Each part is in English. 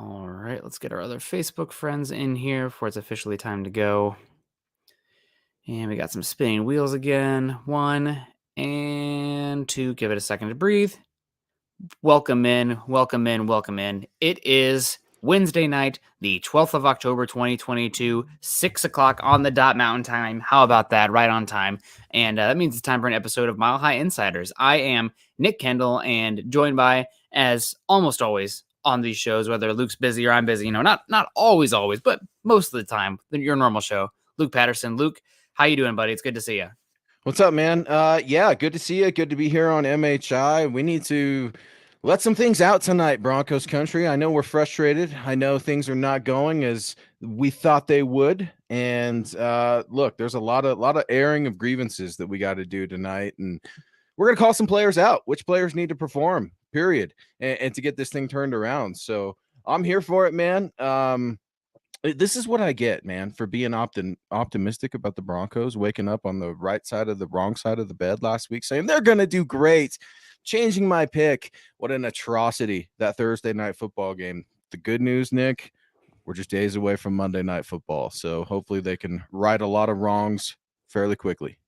All right, let's get our other Facebook friends in here before it's officially time to go. And we got some spinning wheels again. 1 and 2. Give it a second to breathe. Welcome in, welcome in, welcome in. It is Wednesday night, the 12th of October, 2022, 6 o'clock on the dot Mountain Time. How about that? Right on time. And that means it's time for an episode of Mile High Insiders. I am Nick Kendell and joined by, as almost always on these shows, whether Luke's busy or I'm busy, not always, but most of the time, your normal show, Luke Patterson. Luke, how you doing, buddy? It's good to see you. What's up, man? Yeah, good to see you. Good to be here on MHI. We need to let some things out tonight, Broncos country. I know we're frustrated. I know things are not going as we thought they would. And look, there's a lot of airing of grievances that we got to do tonight, and we're gonna call some players out. Which players need to perform? Period, and to get this thing turned around. So I'm here for it, man. This is what I get, man, for being optimistic about the Broncos, waking up on the wrong side of the bed last week, saying they're going to do great, changing my pick. What an atrocity, that Thursday night football game. The good news, Nick, we're just days away from Monday Night Football. So hopefully they can right a lot of wrongs fairly quickly.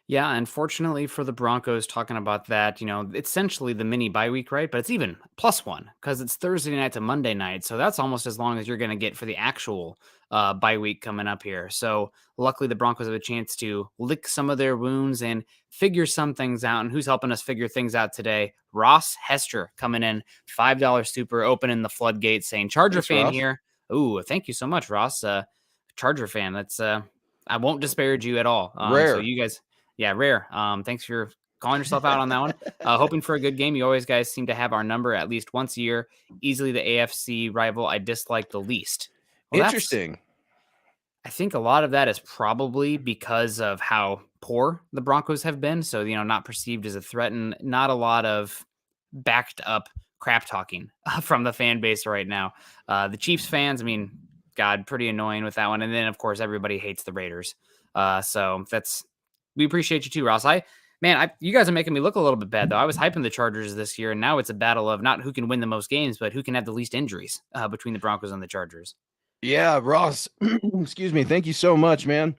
Yeah, unfortunately for the Broncos, talking about that, essentially the mini bye week, right? But it's even +1 because it's Thursday night to Monday night. So that's almost as long as you're going to get for the actual bye week coming up here. So luckily the Broncos have a chance to lick some of their wounds and figure some things out. And who's helping us figure things out today? Ross Hester coming in, $5 super, opening the floodgates, saying Charger Thanks, fan Ross. here. Ooh, thank you so much, Ross. Charger fan. That's I won't disparage you at all. So Rare. you guys. Yeah, rare. Thanks for calling yourself out on that one. Hoping for a good game. You always guys seem to have our number at least once a year. Easily the AFC rival I dislike the least. Well, Interesting. I think a lot of that is probably because of how poor the Broncos have been. So, not perceived as a threat and not a lot of backed up crap talking from the fan base right now. The Chiefs fans, God, pretty annoying with that one. And then, of course, everybody hates the Raiders. So we appreciate you too, Ross. You guys are making me look a little bit bad though. I was hyping the Chargers this year, and now it's a battle of not who can win the most games, but who can have the least injuries between the Broncos and the Chargers. Yeah, Ross. Excuse me. Thank you so much, man.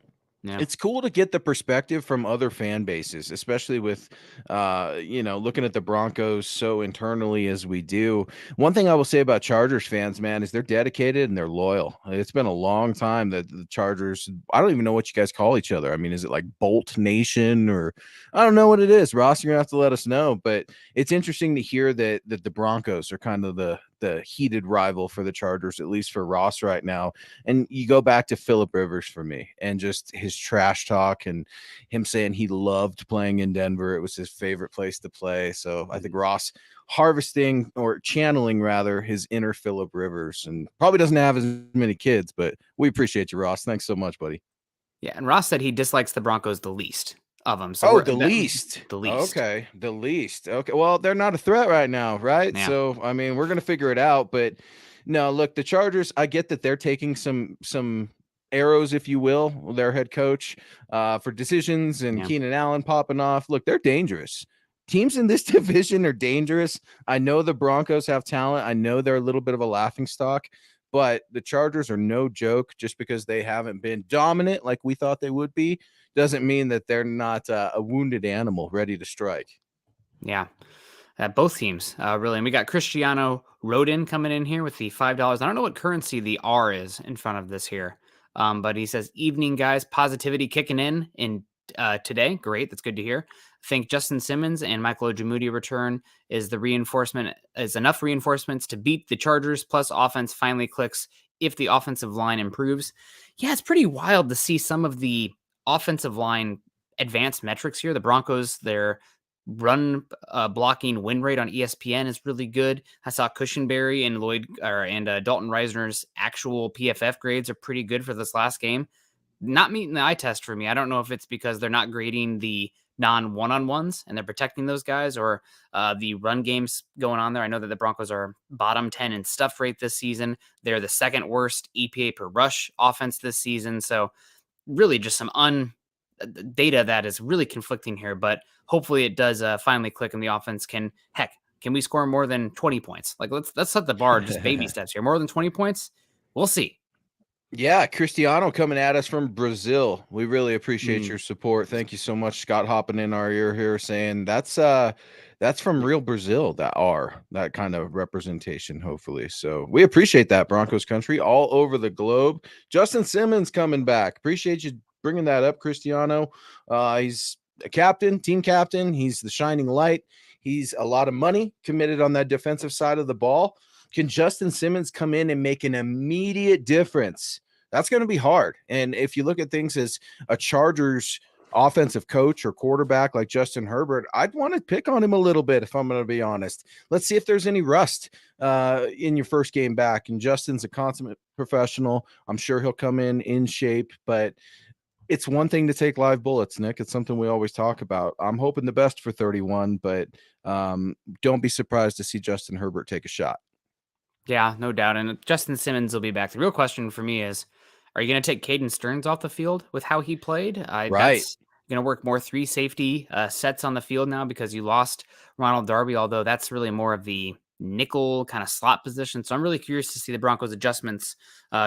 Yeah, It's cool to get the perspective from other fan bases, especially with looking at the Broncos so internally as we do. One thing I will say about Chargers fans, man, is they're dedicated and they're loyal. It's been a long time that the Chargers, I don't even know what you guys call each other. I mean, is it like Bolt Nation, or I don't know what it is. Ross, you're gonna have to let us know. But it's interesting to hear that the Broncos are kind of the heated rival for the Chargers, at least for Ross right now. And you go back to Phillip Rivers for me and just his trash talk and him saying he loved playing in Denver. It was his favorite place to play. So I think Ross harvesting, or channeling rather, his inner Phillip Rivers, and probably doesn't have as many kids, but we appreciate you, Ross. Thanks so much, buddy. yeah. And Ross said he dislikes the Broncos the least of them. So Oh, we're the least. the least. Okay, the least. Okay, well, they're not a threat right now, right? Yeah, So, I mean, we're gonna figure it out. But no, look, the Chargers. I get that they're taking some arrows, if you will, their head coach for decisions, and yeah. Keenan Allen popping off. Look, they're dangerous. Teams in this division are dangerous. I know the Broncos have talent. I know they're a little bit of a laughing stock, but the Chargers are no joke. Just because they haven't been dominant like we thought they would be doesn't mean that they're not a wounded animal ready to strike. Yeah. Both teams, really. And we got Cristiano Rodin coming in here with the $5. I don't know what currency the R is in front of this here. But he says, evening, guys, positivity kicking in today. Great. That's good to hear. I think Justin Simmons and Michael Ojemudia return is enough reinforcements to beat the Chargers, plus offense finally clicks if the offensive line improves. Yeah, it's pretty wild to see some of the offensive line advanced metrics here. The Broncos, their run blocking win rate on ESPN is really good. I saw Cushenberry and Dalton Reisner's actual PFF grades are pretty good for this last game. Not meeting the eye test for me. I don't know if it's because they're not grading the non-one-on-ones and they're protecting those guys, or the run games going on there. I know that the Broncos are bottom 10 in stuff rate this season. They're the second worst EPA per rush offense this season. So really just some data that is really conflicting here, but hopefully it does finally click and the offense can, heck, Can we score more than 20 points? Like, let's set the bar, just baby steps here. More than 20 points? We'll see. Yeah, Cristiano coming at us from Brazil. We really appreciate your support. Thank you so much, Scott, hopping in our ear here saying that's from real Brazil, that kind of representation, hopefully. So we appreciate that, Broncos country, all over the globe. Justin Simmons coming back. Appreciate you bringing that up, Cristiano. He's a captain, team captain. He's the shining light. He's a lot of money committed on that defensive side of the ball. Can Justin Simmons come in and make an immediate difference? That's going to be hard. And if you look at things as a Chargers offensive coach or quarterback like Justin Herbert, I'd want to pick on him a little bit, if I'm going to be honest. Let's see if there's any rust in your first game back. And Justin's a consummate professional. I'm sure he'll come in shape, but it's one thing to take live bullets, Nick. It's something we always talk about. I'm hoping the best for 31, but don't be surprised to see Justin Herbert take a shot. Yeah, no doubt. And Justin Simmons will be back. The real question for me is, are you going to take Caden Stearns off the field with how he played? Right. That's going to work more 3 safety sets on the field now because you lost Ronald Darby, although that's really more of the nickel kind of slot position. So I'm really curious to see the Broncos adjustments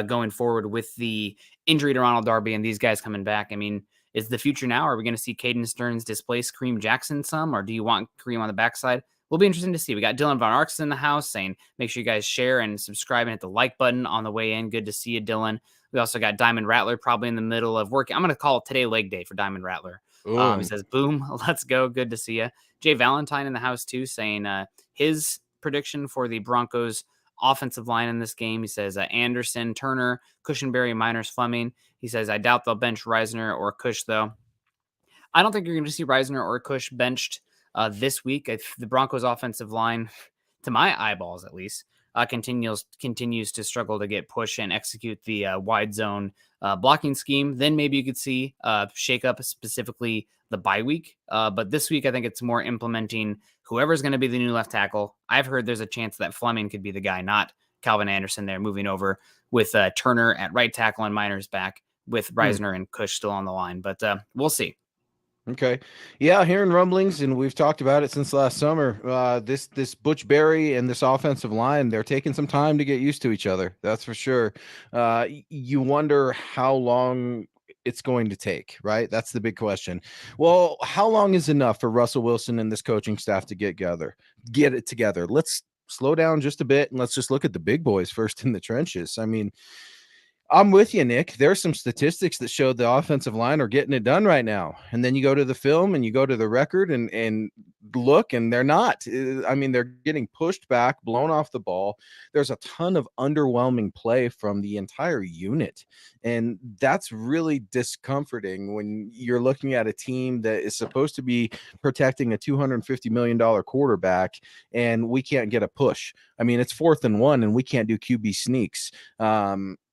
going forward with the injury to Ronald Darby and these guys coming back. I mean, is the future now? Are we going to see Caden Stearns displace Kareem Jackson some, or do you want Kareem on the backside? Will be interesting to see. We got Dylan Von Arx in the house saying, make sure you guys share and subscribe and hit the like button on the way in. Good to see you, Dylan. We also got Diamond Rattler probably in the middle of work. I'm going to call it today leg day for Diamond Rattler. He says, boom, let's go. Good to see you. Jay Valentine in the house too, saying his prediction for the Broncos offensive line in this game. He says Anderson, Turner, Cushenberry, Miners, Fleming. He says, I doubt they'll bench Reisner or Cush though. I don't think you're going to see Reisner or Cush benched this week. The Broncos offensive line, to my eyeballs at least, continues to struggle to get push and execute the wide zone blocking scheme. Then maybe you could see shake up specifically the bye week. But this week, I think it's more implementing whoever's going to be the new left tackle. I've heard there's a chance that Fleming could be the guy, not Calvin Anderson there, moving over with Turner at right tackle and Miners back with Reisner and Cush still on the line. But we'll see. Okay. Yeah, hearing rumblings, and we've talked about it since last summer. This Butch Berry and this offensive line, they're taking some time to get used to each other. That's for sure. You wonder how long it's going to take, right? That's the big question. Well, how long is enough for Russell Wilson and this coaching staff to get it together? Let's slow down just a bit and let's just look at the big boys first in the trenches. I mean, I'm with you, Nick. There's some statistics that show the offensive line are getting it done right now. And then you go to the film and you go to the record and look, and they're not. I mean, they're getting pushed back, blown off the ball. There's a ton of underwhelming play from the entire unit. And that's really discomforting when you're looking at a team that is supposed to be protecting a $250 million quarterback, and we can't get a push. I mean, it's 4th and 1, and we can't do QB sneaks.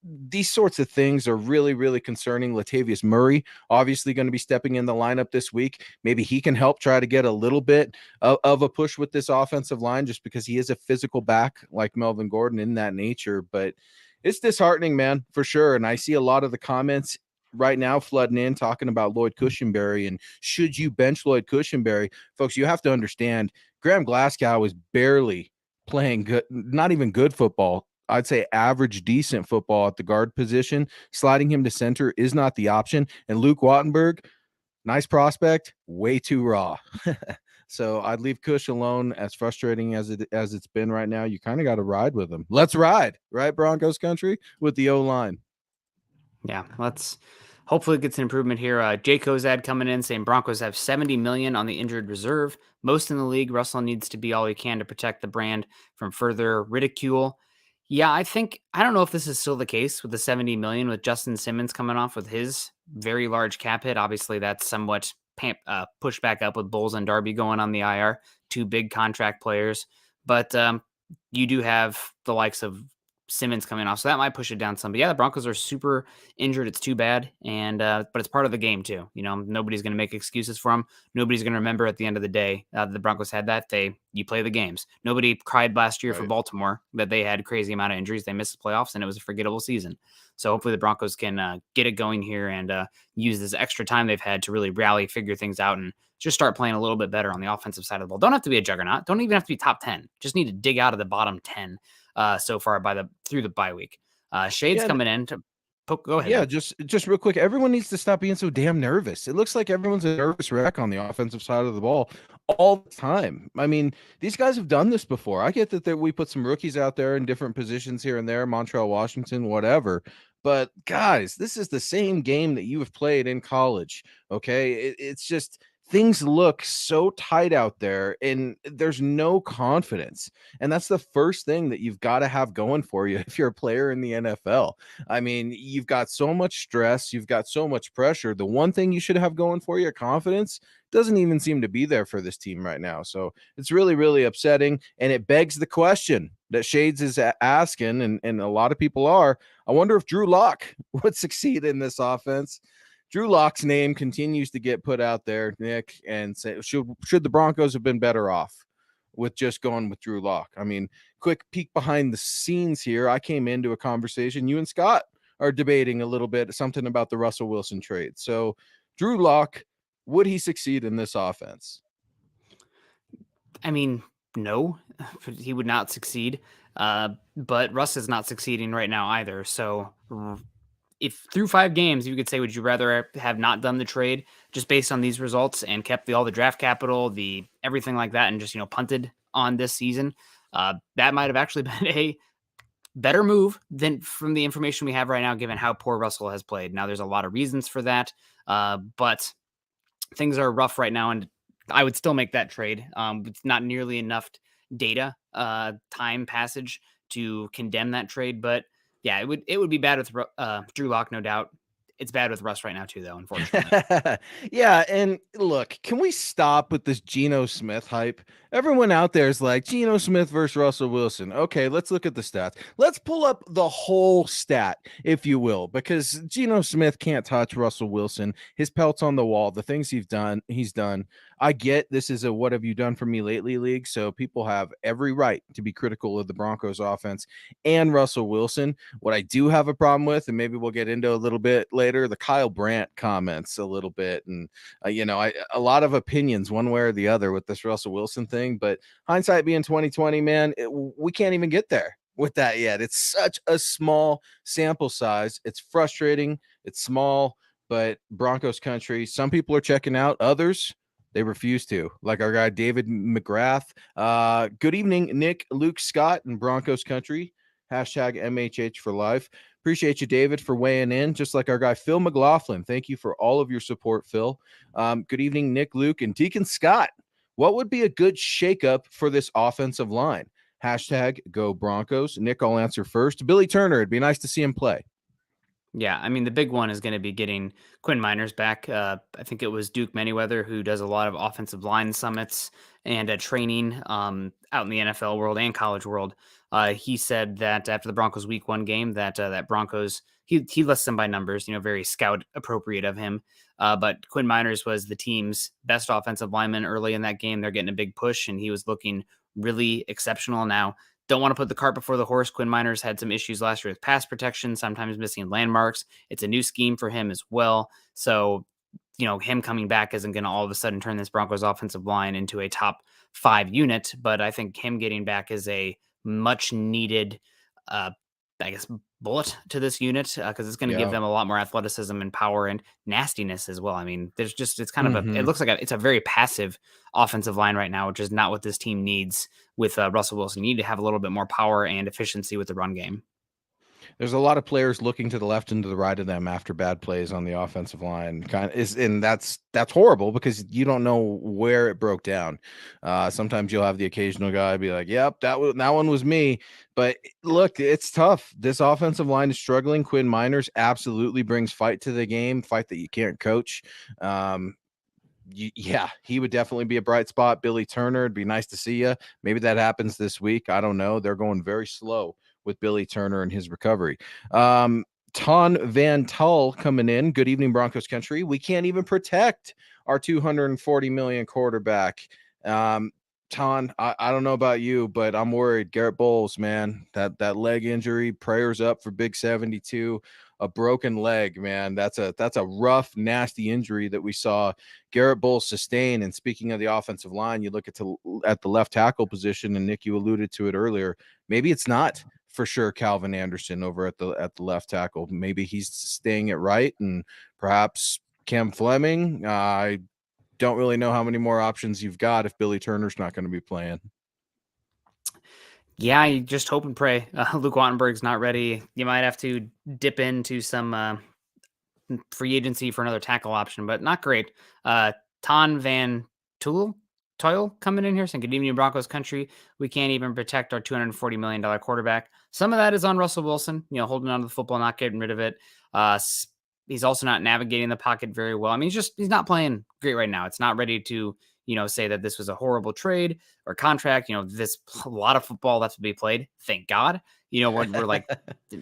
These sorts of things are really, really concerning. Latavius Murray, obviously going to be stepping in the lineup this week. Maybe he can help try to get a little bit of a push with this offensive line just because he is a physical back like Melvin Gordon in that nature. But it's disheartening, man, for sure. And I see a lot of the comments right now flooding in talking about Lloyd Cushenberry and should you bench Lloyd Cushenberry? Folks, you have to understand Graham Glasgow is barely playing good, not even good football. I'd say average, decent football at the guard position. Sliding him to center is not the option. And Luke Wattenberg, nice prospect, way too raw. So I'd leave Cush alone. As frustrating as it's been right now, you kind of got to ride with him. Let's ride, right, Broncos country, with the O-line. Yeah, let's hopefully get some improvement here. Jay Kozad coming in saying Broncos have $70 million on the injured reserve. Most in the league. Russell needs to be all he can to protect the brand from further ridicule. Yeah, I don't know if this is still the case with the $70 million with Justin Simmons coming off with his very large cap hit. Obviously, that's somewhat pushed back up with Bowles and Darby going on the IR, 2 big contract players. But you do have the likes of Simmons coming off, so that might push it down some. But yeah, the Broncos are super injured. It's too bad, and but it's part of the game too. Nobody's going to make excuses for them. Nobody's going to remember at the end of the day the Broncos had that. You play the games. Nobody cried last year for Right. Baltimore that they had crazy amount of injuries. They missed the playoffs, and it was a forgettable season. So hopefully the Broncos can get it going here and use this extra time they've had to really rally, figure things out, and just start playing a little bit better on the offensive side of the ball. Don't have to be a juggernaut. Don't even have to be top 10. Just need to dig out of the bottom 10 so far through the bye week. Shades Yeah, coming in to poke. Go ahead, yeah, man. just real quick. Everyone needs to stop being so damn nervous. It looks like everyone's a nervous wreck on the offensive side of the ball all the time. I mean, these guys have done this before. I get that we put some rookies out there in different positions here and there, Montreal, Washington, whatever. But guys, this is the same game that you have played in college. Okay, it's just things look so tight out there, and there's no confidence. And that's the first thing that you've got to have going for you if you're a player in the NFL. I mean, you've got so much stress, you've got so much pressure. The one thing you should have going for you, confidence, doesn't even seem to be there for this team right now. So it's really, really upsetting. And it begs the question that Shades is asking, and a lot of people are. I wonder if Drew Lock would succeed in this offense. Drew Lock's name continues to get put out there, Nick, and say, should the Broncos have been better off with just going with Drew Lock? I mean, quick peek behind the scenes here. I came into a conversation. You and Scott are debating a little bit something about the Russell Wilson trade. So, Drew Lock, would he succeed in this offense? I mean, no, he would not succeed. But Russ is not succeeding right now either. So if through 5 games you could say, would you rather have not done the trade just based on these results and kept all the draft capital, the everything like that, and just punted on this season? That might have actually been a better move than from the information we have right now, given how poor Russell has played. Now, there's a lot of reasons for that, but things are rough right now, and I would still make that trade. It's not nearly enough data, time passage to condemn that trade, but yeah, it would be bad with Drew Lock, no doubt. It's bad with Russ right now too, though. Unfortunately, Yeah, and look, can we stop with this Geno Smith hype? Everyone out there is like Geno Smith versus Russell Wilson. Okay, let's look at the stats. Let's pull up the whole stat, if you will, because Geno Smith can't touch Russell Wilson. His pelt's on the wall. The things he's done. I get this is a what have you done for me lately league, so people have every right to be critical of the Broncos offense and Russell Wilson. What I do have a problem with, and maybe we'll get into a little bit later, the Kyle Brandt comments a little bit, and a lot of opinions one way or the other with this Russell Wilson thing. But hindsight being 2020, man, we can't even get there with that yet. It's such a small sample size. It's frustrating. It's small, but Broncos country. Some people are checking out. Others, they refuse to, like our guy David McGrath. Good evening, Nick, Luke, Scott, and Broncos country. Hashtag MHH for life. Appreciate you, David, for weighing in. Just like our guy Phil McLaughlin. Thank you for all of your support, Phil. Good evening, Nick, Luke, and Deacon Scott. What would be a good shakeup for this offensive line? Hashtag go Broncos. Nick, I'll answer first. Billy Turner, it'd be nice to see him play. yeah, I mean, the big one is going to be getting Quinn Miners back. I think it was Duke Manyweather who does a lot of offensive line summits and training out in the NFL world and college world. He said that after the Broncos Week 1 game, that Broncos he lists them by numbers, very scout appropriate of him. But Quinn Miners was the team's best offensive lineman early in that game. They're getting a big push, and he was looking really exceptional. Now, don't want to put the cart before the horse. Quinn Miners had some issues last year with pass protection, sometimes missing landmarks. It's a new scheme for him as well. So, him coming back isn't going to all of a sudden turn this Broncos offensive line into a top 5 unit. But I think him getting back is a much needed, I guess, bullet to this unit because it's going to give Yeah. them a lot more athleticism and power and nastiness as well. I mean, it's kind of it Mhm. looks like it's a very passive offensive line right now, which is not what this team needs with Russell Wilson. You need to have a little bit more power and efficiency with the run game. There's a lot of players looking to the left and to the right of them after bad plays on the offensive line. And that's horrible because you don't know where it broke down. Sometimes you'll have the occasional guy be like, "Yep, that one was me." But look, it's tough. This offensive line is struggling. Quinn Miners absolutely brings fight to the game, fight that you can't coach. Yeah, he would definitely be a bright spot. Billy Turner, it'd be nice to see you. Maybe that happens this week. I don't know. They're going very slow with Billy Turner and his recovery. Ton Van Tull coming in. Good evening, Broncos country. We can't even protect our 240 million quarterback. Ton, I don't know about you, but I'm worried. Garrett Bowles, man, that leg injury. Prayers up for Big 72. A broken leg, man. That's a rough, nasty injury that we saw Garrett Bowles sustain. And speaking of the offensive line, you look at the left tackle position, and Nick, you alluded to it earlier. Maybe it's not for sure Calvin Anderson over at the left tackle. Maybe he's staying at right, and perhaps Cam Fleming. I don't really know how many more options you've got if Billy Turner's not going to be playing. Yeah, you just hope and pray. Luke Wattenberg's not ready. You might have to dip into some free agency for another tackle option, but not great. Ton Van Toil coming in here saying, good evening, Broncos country. We can't even protect our $240 million quarterback. Some of that is on Russell Wilson, holding on to the football, not getting rid of it. He's also not navigating the pocket very well. I mean, he's not playing great right now. It's not ready to, say that this was a horrible trade or contract. This a lot of football left to be played. Thank God. We're like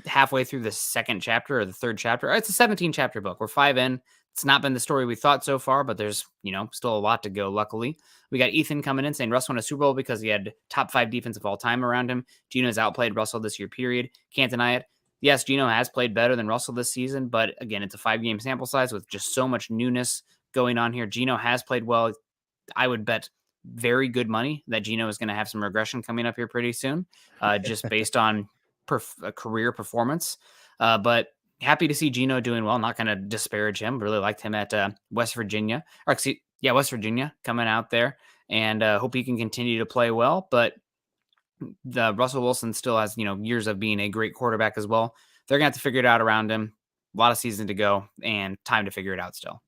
halfway through the second chapter or the third chapter. It's a 17 chapter book. We're 5 in. It's not been the story we thought so far, but there's, still a lot to go. Luckily, we got Ethan coming in saying Russ won a Super Bowl because he had top 5 defense of all time around him. Geno's outplayed Russell this year, period. Can't deny it. Yes, Geno has played better than Russell this season, but again, it's a 5-game sample size with just so much newness going on here. Geno has played well. I would bet very good money that Geno is going to have some regression coming up here pretty soon, just based on career performance. But happy to see Geno doing well. Not going to disparage him. Really liked him at West Virginia. West Virginia coming out there, and hope he can continue to play well. But the Russell Wilson still has, years of being a great quarterback as well. They're going to have to figure it out around him. A lot of season to go and time to figure it out still.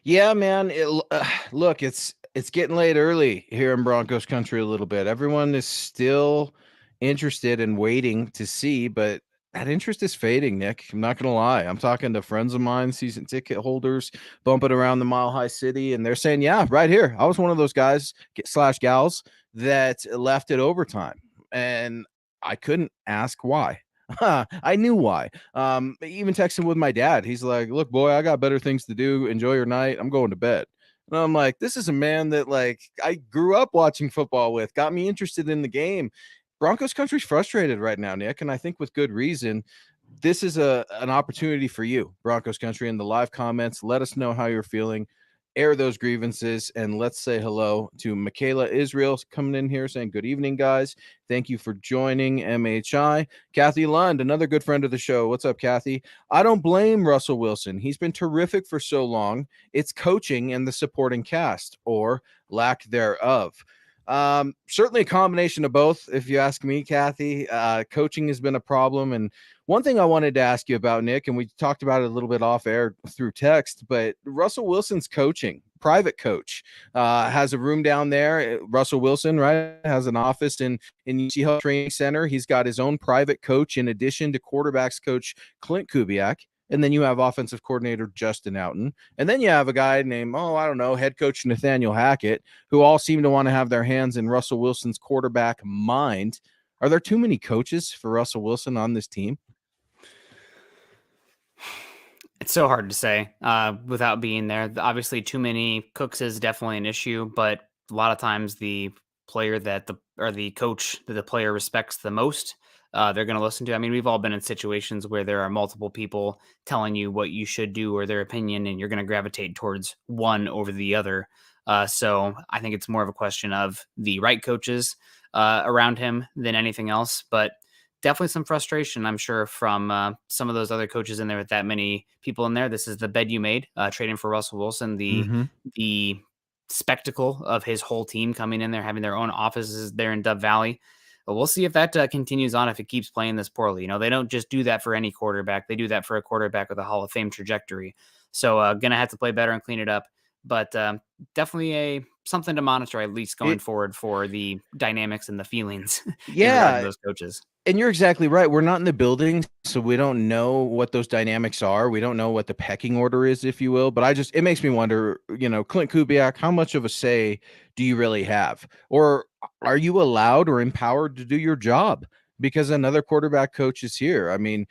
Yeah, man. Look, it's getting late early here in Broncos country a little bit. Everyone is still interested and waiting to see, but that interest is fading, Nick. I'm not going to lie. I'm talking to friends of mine, season ticket holders, bumping around the Mile High City, and they're saying, yeah, right here. I was one of those guys / gals that left at overtime, and I couldn't ask why. I knew why. Even texting with my dad, he's like, look, boy, I got better things to do. Enjoy your night. I'm going to bed. And I'm like, this is a man that I grew up watching football with, got me interested in the game. Broncos country's frustrated right now, Nick, and I think with good reason. This is an opportunity for you, Broncos country, in the live comments. Let us know how you're feeling. Air those grievances, and let's say hello to Michaela Israel coming in here saying, good evening, guys. Thank you for joining MHI. Kathy Lund, another good friend of the show. What's up, Kathy? I don't blame Russell Wilson. He's been terrific for so long. It's coaching and the supporting cast, or lack thereof. Certainly a combination of both, if you ask me, Kathy. Coaching has been a problem. And one thing I wanted to ask you about, Nick, and we talked about it a little bit off air through text, but Russell Wilson's coaching, private coach, has a room down there. Russell Wilson, right, has an office in UC Health Training Center. He's got his own private coach in addition to quarterbacks coach Clint Kubiak. And then you have offensive coordinator Justin Outen. And then you have a guy named, head coach Nathaniel Hackett, who all seem to want to have their hands in Russell Wilson's quarterback mind. Are there too many coaches for Russell Wilson on this team? It's so hard to say without being there. Obviously, too many cooks is definitely an issue, but a lot of times the player the coach that the player respects the most, they're going to listen to. I mean, we've all been in situations where there are multiple people telling you what you should do or their opinion, and you're going to gravitate towards one over the other. So I think it's more of a question of the right coaches around him than anything else. But definitely some frustration, I'm sure, from some of those other coaches in there with that many people in there. This is the bed you made, trading for Russell Wilson, the spectacle of his whole team coming in there, having their own offices there in Dove Valley. But we'll see if that continues on, if it keeps playing this poorly. They don't just do that for any quarterback. They do that for a quarterback with a Hall of Fame trajectory. So going to have to play better and clean it up. But definitely something to monitor, at least going forward, for the dynamics and the feelings in regard to those coaches. And you're exactly right. We're not in the building, so we don't know what those dynamics are. We don't know what the pecking order is, if you will. But it makes me wonder, Clint Kubiak, how much of a say do you really have? Or are you allowed or empowered to do your job? because another quarterback coach is here. I mean,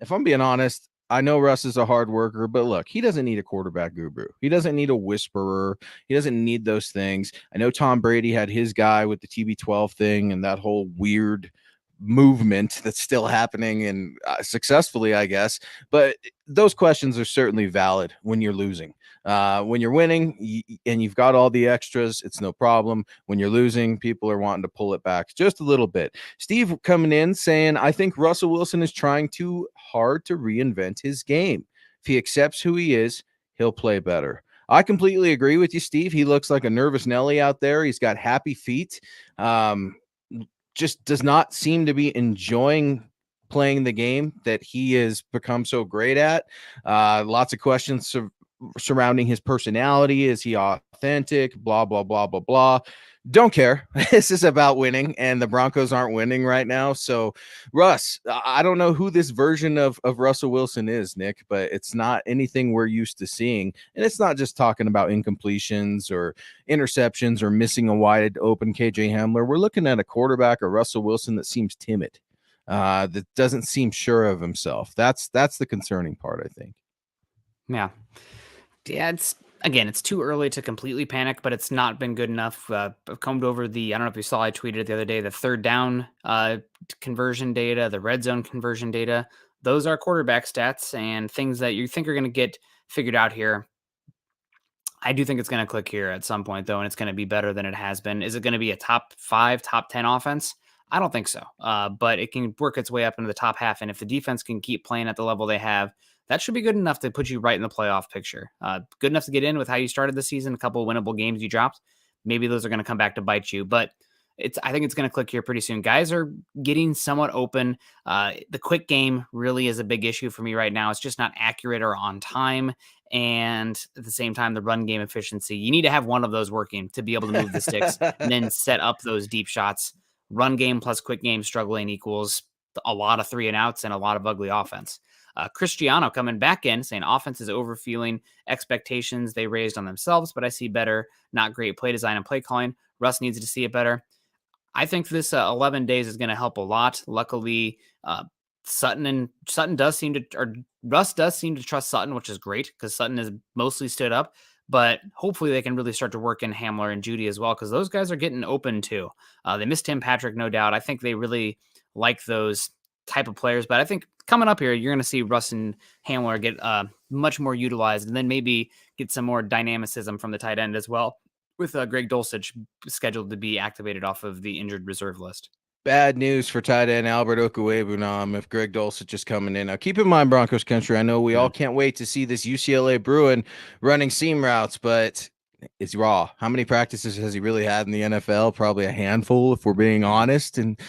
if I'm being honest, I know Russ is a hard worker, but look, he doesn't need a quarterback guru. He doesn't need a whisperer. He doesn't need those things. I know Tom Brady had his guy with the TB12 thing and that whole weird movement that's still happening and successfully, I guess. But those questions are certainly valid when you're losing. When you're winning and you've got all the extras, it's no problem. When you're losing, people are wanting to pull it back just a little bit. Steve coming in saying, I think Russell Wilson is trying too hard to reinvent his game. If he accepts who he is, he'll play better. I completely agree with you, Steve. He looks like a nervous Nelly out there. He's got happy feet. Just does not seem to be enjoying playing the game that he has become so great at. Lots of questions surrounding his personality. Is he authentic? Blah, blah, blah, blah, blah. Don't care. This is about winning, and the Broncos aren't winning right now. So, Russ, I don't know who this version of Russell Wilson is, Nick, but it's not anything we're used to seeing. And it's not just talking about incompletions or interceptions or missing a wide open KJ Hamler. We're looking at a quarterback, a Russell Wilson, that seems timid, that doesn't seem sure of himself. That's the concerning part, I think. Yeah. Yeah, it's too early to completely panic, but it's not been good enough. I've combed over I don't know if you saw, I tweeted it the other day, the third down conversion data, the red zone conversion data. Those are quarterback stats and things that you think are going to get figured out here. I do think it's going to click here at some point, though, and it's going to be better than it has been. Is it going to be a top 5, top 10 offense? I don't think so, but it can work its way up into the top half. And if the defense can keep playing at the level they have, that should be good enough to put you right in the playoff picture. Good enough to get in with how you started the season, a couple of winnable games you dropped. Maybe those are going to come back to bite you, but I think it's going to click here pretty soon. Guys are getting somewhat open. The quick game really is a big issue for me right now. It's just not accurate or on time. And at the same time, the run game efficiency. You need to have one of those working to be able to move the sticks and then set up those deep shots. Run game plus quick game struggling equals a lot of 3 and outs and a lot of ugly offense. Cristiano coming back in saying offense is overfeeling expectations they raised on themselves, but I see better, not great play design and play calling. Russ needs to see it better. I think this 11 days is going to help a lot. Luckily, Sutton does seem to, or Russ does seem to trust Sutton, which is great because Sutton is mostly stood up. But hopefully they can really start to work in Hamler and Jeudy as well, because those guys are getting open too. They missed Tim Patrick, no doubt. I think they really like those type of players. But I think coming up here, you're going to see Russ and Hamler get much more utilized, and then maybe get some more dynamicism from the tight end as well, with Greg Dulcich scheduled to be activated off of the injured reserve list. Bad news for tight end Albert Okwuegbunam if Greg Dulcich is coming in. Now, keep in mind, Broncos country, I know we all can't wait to see this UCLA Bruin running seam routes, but it's raw. How many practices has he really had in the NFL? Probably a handful, if we're being honest. And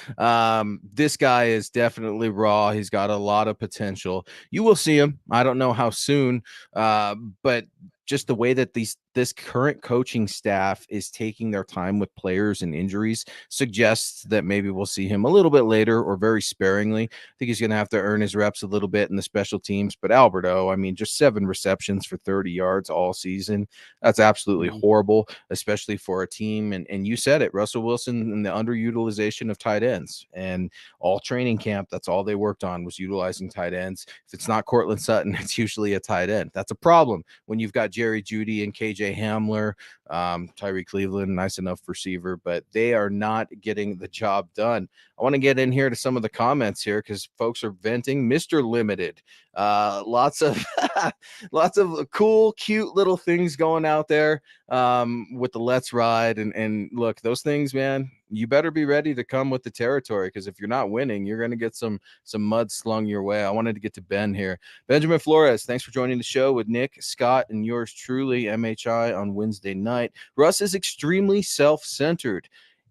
this guy is definitely raw. He's got a lot of potential. You will see him. I don't know how soon, but just the way that this current coaching staff is taking their time with players and injuries suggests that maybe we'll see him a little bit later or very sparingly. I think he's going to have to earn his reps a little bit in the special teams. But Alberto, I mean, just 7 receptions for 30 yards all season. That's absolutely horrible, especially for a team. And you said it, Russell Wilson and the underutilization of tight ends. And all training camp, that's all they worked on was utilizing tight ends. If it's not Cortland Sutton, it's usually a tight end. That's a problem when you've got Jerry Jeudy and KJ Hamler, Tyree Cleveland, nice enough receiver, but they are not getting the job done. I want to get in here to some of the comments here because folks are venting. Mr. Limited, lots of lots of cool, cute little things going out there with the Let's Ride and look, those things, man. You better be ready to come with the territory because if you're not winning, you're going to get some mud slung your way. I wanted to get to Ben here. Benjamin Flores, thanks for joining the show with Nick, Scott, and yours truly, MHI, on Wednesday night. Russ is extremely self-centered,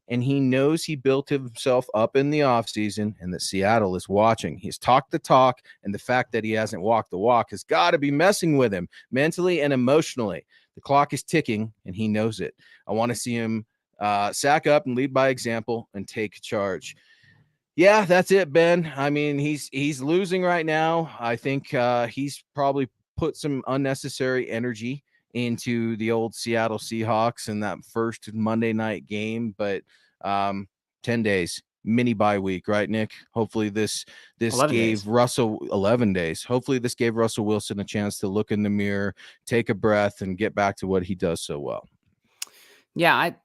and he knows he built himself up in the offseason and that Seattle is watching. He's talked the talk, and the fact that he hasn't walked the walk has got to be messing with him mentally and emotionally. The clock is ticking, and he knows it. I want to see him sack up and lead by example and take charge. Yeah, that's it, Ben. I mean, he's losing right now. I think he's probably put some unnecessary energy into the old Seattle Seahawks in that first Monday night game, but 10 days. mini bye week, right, Nick? Hopefully this 11 gave days. Russell 11 days. Hopefully this gave Russell Wilson a chance to look in the mirror, take a breath, and get back to what he does so well. Yeah, I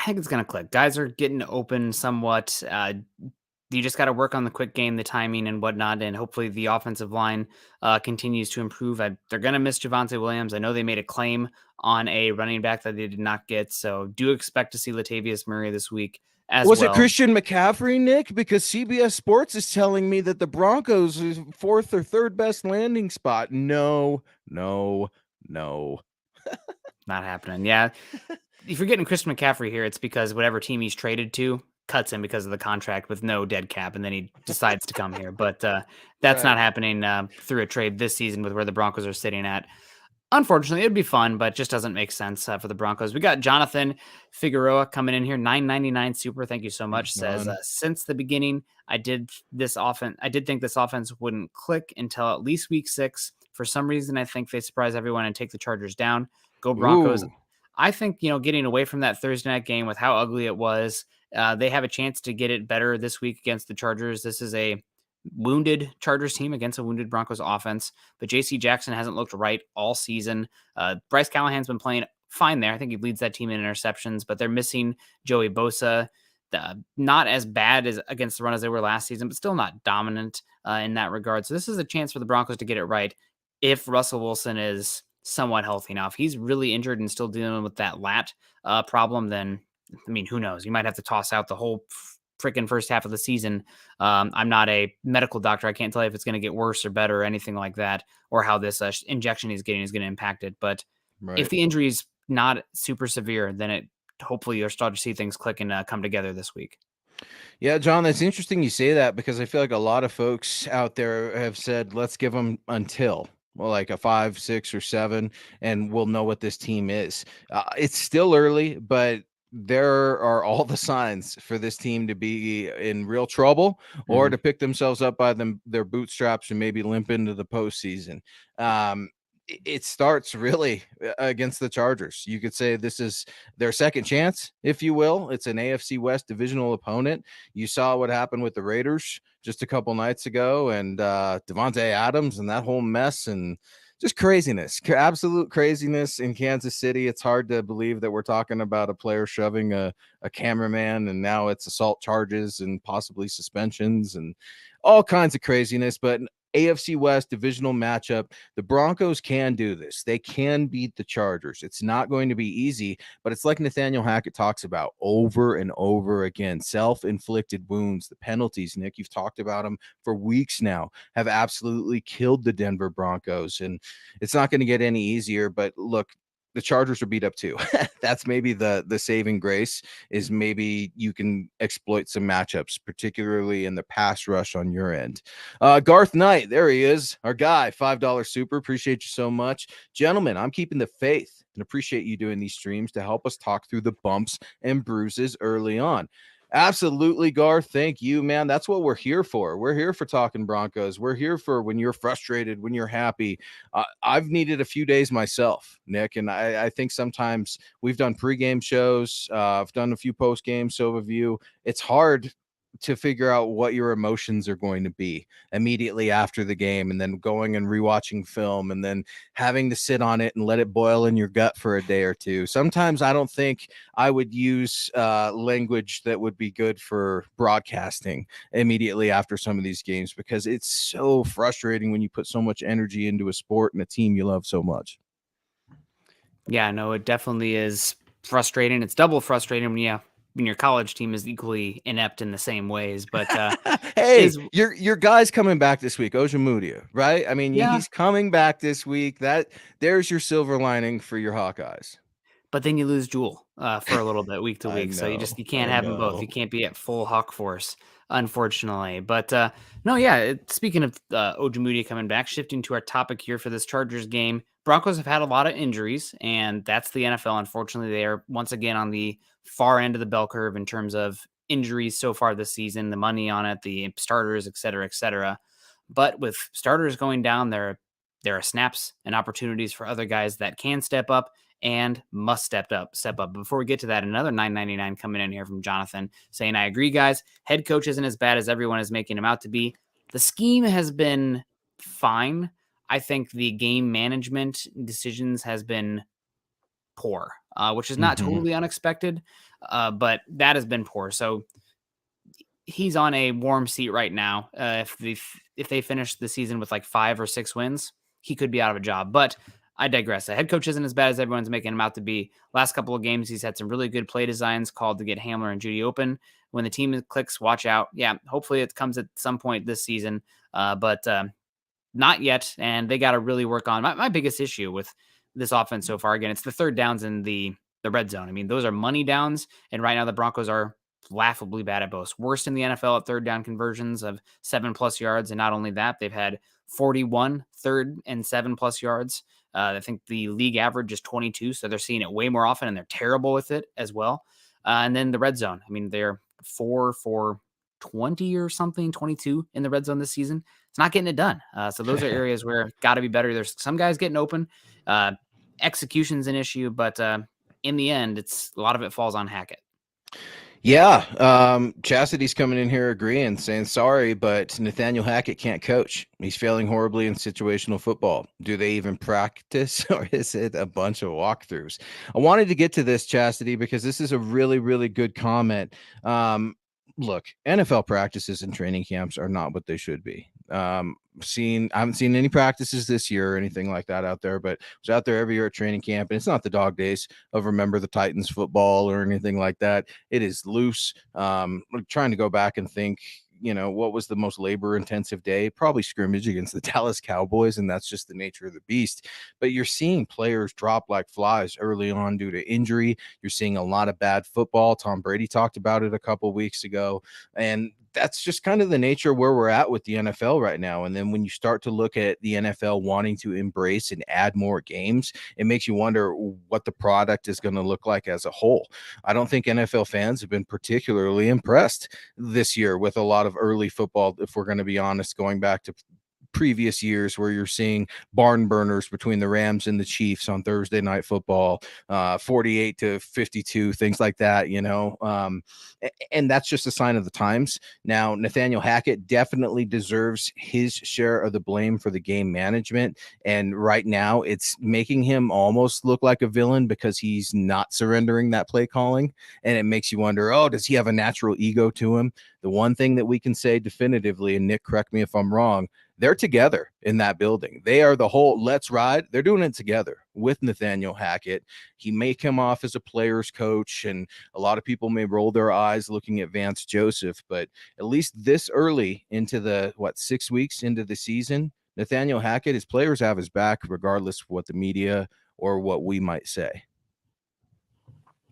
think it's gonna click. Guys are getting open somewhat. You just got to work on the quick game, the timing, and whatnot, and hopefully the offensive line continues to improve. They're gonna miss Javonte Williams. I know they made a claim on a running back that they did not get, so do expect to see Latavius Murray this week as Was it well. Christian McCaffrey, Nick? Because CBS Sports is telling me that the Broncos is fourth or third best landing spot. No, no, no. Not happening. Yeah, if you're getting Christian McCaffrey here, it's because whatever team he's traded to cuts him because of the contract with no dead cap, and then he decides to come here. But that's Right. not happening through a trade this season with where the Broncos are sitting at. Unfortunately, it'd be fun, but just doesn't make sense for the Broncos. We got Jonathan Figueroa coming in here, $9.99 super. Thank you so Thanks, much. Says John. since the beginning, I did think this offense wouldn't click until at least week 6. For some reason, I think they surprise everyone and take the Chargers down. Go Broncos. Ooh. I think getting away from that Thursday night game with how ugly it was, they have a chance to get it better this week against the Chargers. This is a wounded Chargers team against a wounded Broncos offense, but JC Jackson hasn't looked right all season. Bryce Callahan's been playing fine there. I think he leads that team in interceptions, but they're missing Joey Bosa. Not as bad as against the run as they were last season, but still not dominant in that regard. So this is a chance for the Broncos to get it right if Russell Wilson is somewhat healthy. Now, if he's really injured and still dealing with that lat problem, then I mean, who knows? You might have to toss out the whole freaking first half of the season. I'm not a medical doctor. I can't tell you if it's going to get worse or better or anything like that, or how this injection he's getting is going to impact it. But if Right. the injury is not super severe, then it hopefully you'll start to see things click and come together this week. Yeah, John, that's interesting you say that because I feel like a lot of folks out there have said, let's give them until well, like a 5, 6, or 7, and we'll know what this team is. It's still early, but there are all the signs for this team to be in real trouble or Mhm. to pick themselves up by their bootstraps and maybe limp into the postseason. It starts really against the Chargers. You could say this is their second chance, if you will. It's an AFC West divisional opponent. You saw what happened with the Raiders just a couple nights ago, and Devontae Adams and that whole mess, and just craziness, absolute craziness in Kansas City. It's hard to believe that we're talking about a player shoving a cameraman, and now it's assault charges and possibly suspensions and all kinds of craziness. But AFC West divisional matchup, the Broncos can do this. They can beat the Chargers. It's not going to be easy, but it's like Nathaniel Hackett talks about over and over again. Self-inflicted wounds, the penalties, Nick, you've talked about them for weeks now, have absolutely killed the Denver Broncos. And it's not going to get any easier, but look, the Chargers are beat up too. That's maybe the saving grace is maybe you can exploit some matchups, particularly in the pass rush on your end. Garth Knight, there he is, our guy, $5 super. Appreciate you so much. Gentlemen, I'm keeping the faith and appreciate you doing these streams to help us talk through the bumps and bruises early on. Absolutely, Garth. Thank you, man. That's what we're here for. We're here for talking Broncos. We're here for when you're frustrated, when you're happy. I've needed a few days myself, Nick, and I think sometimes we've done pregame shows. I've done a few postgame show review. It's hard to figure out what your emotions are going to be immediately after the game, and then going and rewatching film, and then having to sit on it and let it boil in your gut for a day or two. Sometimes I don't think I would use language that would be good for broadcasting immediately after some of these games, because it's so frustrating when you put so much energy into a sport and a team you love so much. Yeah, no, it definitely is frustrating. It's double frustrating when your college team is equally inept in the same ways. But Hey, is your guy's coming back this week, Ojemudia, right? I mean, yeah, he's coming back this week. There's your silver lining for your Hawkeyes. but then you lose Jewel for a little bit week to I week. So know, you can't I have them both. know. You can't be at full Hawk force, unfortunately. But no, yeah. Speaking of Ojemudia coming back, shifting to our topic here for this Chargers game, Broncos have had a lot of injuries, and that's the NFL. Unfortunately, they are once again on the far end of the bell curve in terms of injuries so far this season, the money on it, the starters, et cetera, et cetera. But with starters going down, there are snaps and opportunities for other guys that can step up and must step up. Before we get to that, another $9.99 coming in here from Jonathan saying, I agree, guys. Head coach isn't as bad as everyone is making him out to be. The scheme has been fine. I think the game management decisions has been poor, which is not totally unexpected, but that has been poor. So he's on a warm seat right now. If they finish the season with like 5 or 6 wins, he could be out of a job. But I digress. The head coach isn't as bad as everyone's making him out to be. Last couple of games, he's had some really good play designs called to get Hamler and Jeudy open. When the team clicks, watch out. Yeah, hopefully it comes at some point this season, but not yet. And they got to really work on my biggest issue with this offense so far. Again, it's the third downs in the red zone. I mean, those are money downs, and right now the Broncos are laughably bad at both. Worst in the NFL at third down conversions of 7+ yards. And not only that, they've had 41 third and 7+ yards. I think the league average is 22. So they're seeing it way more often, and they're terrible with it as well. And then the red zone. I mean, they're 4 for 20 or something, 22 in the red zone this season. It's not getting it done. So those are areas where got to be better. There's some guys getting open. Execution's an issue, but in the end, a lot of it falls on Hackett. Yeah, Chastity's coming in here agreeing, saying sorry, but Nathaniel Hackett can't coach. He's failing horribly in situational football. Do they even practice, or is it a bunch of walkthroughs? I wanted to get to this, Chastity, because this is a really, really good comment. Look, NFL practices and training camps are not what they should be. I haven't seen any practices this year or anything like that out there, but I was out there every year at training camp, and it's not the dog days of Remember the Titans football or anything like that. It is loose. Trying to go back and think, what was the most labor intensive day? Probably scrimmage against the Dallas Cowboys, and that's just the nature of the beast. But you're seeing players drop like flies early on due to injury. You're seeing a lot of bad football. Tom Brady talked about it a couple of weeks ago, and that's just kind of the nature where we're at with the NFL right now. And then when you start to look at the NFL wanting to embrace and add more games, it makes you wonder what the product is going to look like as a whole. I don't think NFL fans have been particularly impressed this year with a lot of early football, if we're going to be honest, going back to previous years where you're seeing barn burners between the Rams and the Chiefs on Thursday Night Football, 48-52, things like that, and that's just a sign of the times. Now, Nathaniel Hackett definitely deserves his share of the blame for the game management, and right now it's making him almost look like a villain because he's not surrendering that play calling, and it makes you wonder, does he have a natural ego to him? The one thing that we can say definitively, and Nick, correct me if I'm wrong, they're together in that building. They are the whole let's ride. They're doing it together with Nathaniel Hackett. He may come off as a player's coach, and a lot of people may roll their eyes looking at Vance Joseph, but at least this early into the 6 weeks into the season, Nathaniel Hackett, his players have his back regardless of what the media or what we might say.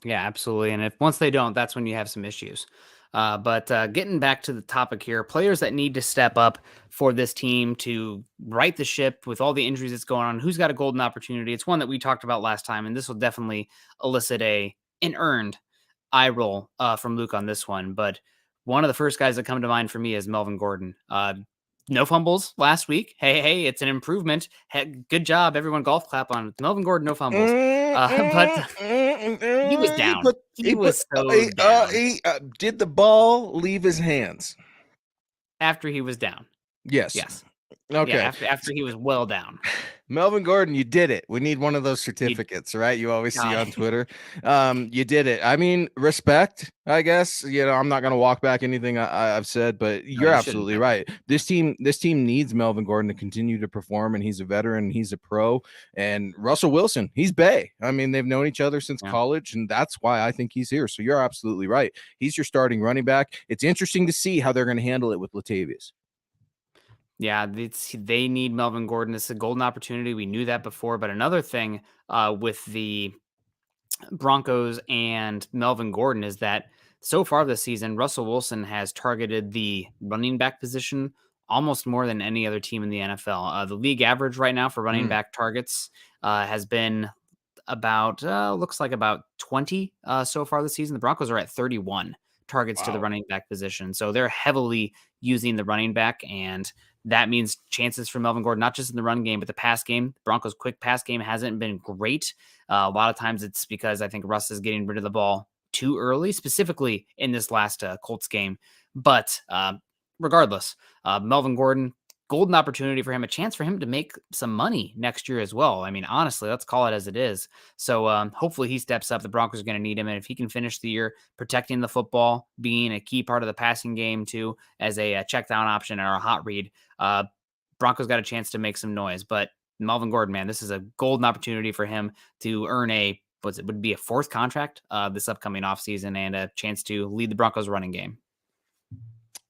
Yeah, absolutely. And once they don't, that's when you have some issues. But getting back to the topic here, players that need to step up for this team to right the ship with all the injuries that's going on. Who's got a golden opportunity? It's one that we talked about last time, and this will definitely elicit an earned eye roll from Luke on this one. But one of the first guys that come to mind for me is Melvin Gordon. No fumbles last week. Hey, it's an improvement. Good job, everyone. Golf clap on Melvin Gordon. No fumbles, but he was down. He was so down. Did the ball leave his hands After he was down? Yes. Okay. Yeah, after he was well down. Melvin Gordon, you did it. We need one of those certificates, right? You always see on Twitter. You did it. I mean, respect, I guess. I'm not going to walk back anything I've said, but you're absolutely right. This team needs Melvin Gordon to continue to perform, and he's a veteran, he's a pro. And Russell Wilson, he's Bay. I mean, they've known each other since college, and that's why I think he's here. So you're absolutely right. He's your starting running back. It's interesting to see how they're going to handle it with Latavius. Yeah, they need Melvin Gordon. It's a golden opportunity. We knew that before. But another thing with the Broncos and Melvin Gordon is that so far this season, Russell Wilson has targeted the running back position almost more than any other team in the NFL. The league average right now for running back targets has been about, looks like about 20 so far this season. The Broncos are at 31 targets to the running back position. So they're heavily using the running back, and that means chances for Melvin Gordon, not just in the run game, but the pass game. The Broncos' quick pass game hasn't been great. A lot of times it's because I think Russ is getting rid of the ball too early, specifically in this last Colts game. But regardless, Melvin Gordon, golden opportunity for him, a chance for him to make some money next year as well. I mean, honestly, let's call it as it is. So hopefully he steps up. The Broncos are going to need him. And if he can finish the year protecting the football, being a key part of the passing game too, as a check down option or a hot read, Broncos got a chance to make some noise. But Melvin Gordon, man, this is a golden opportunity for him to earn would be a fourth contract this upcoming offseason and a chance to lead the Broncos running game.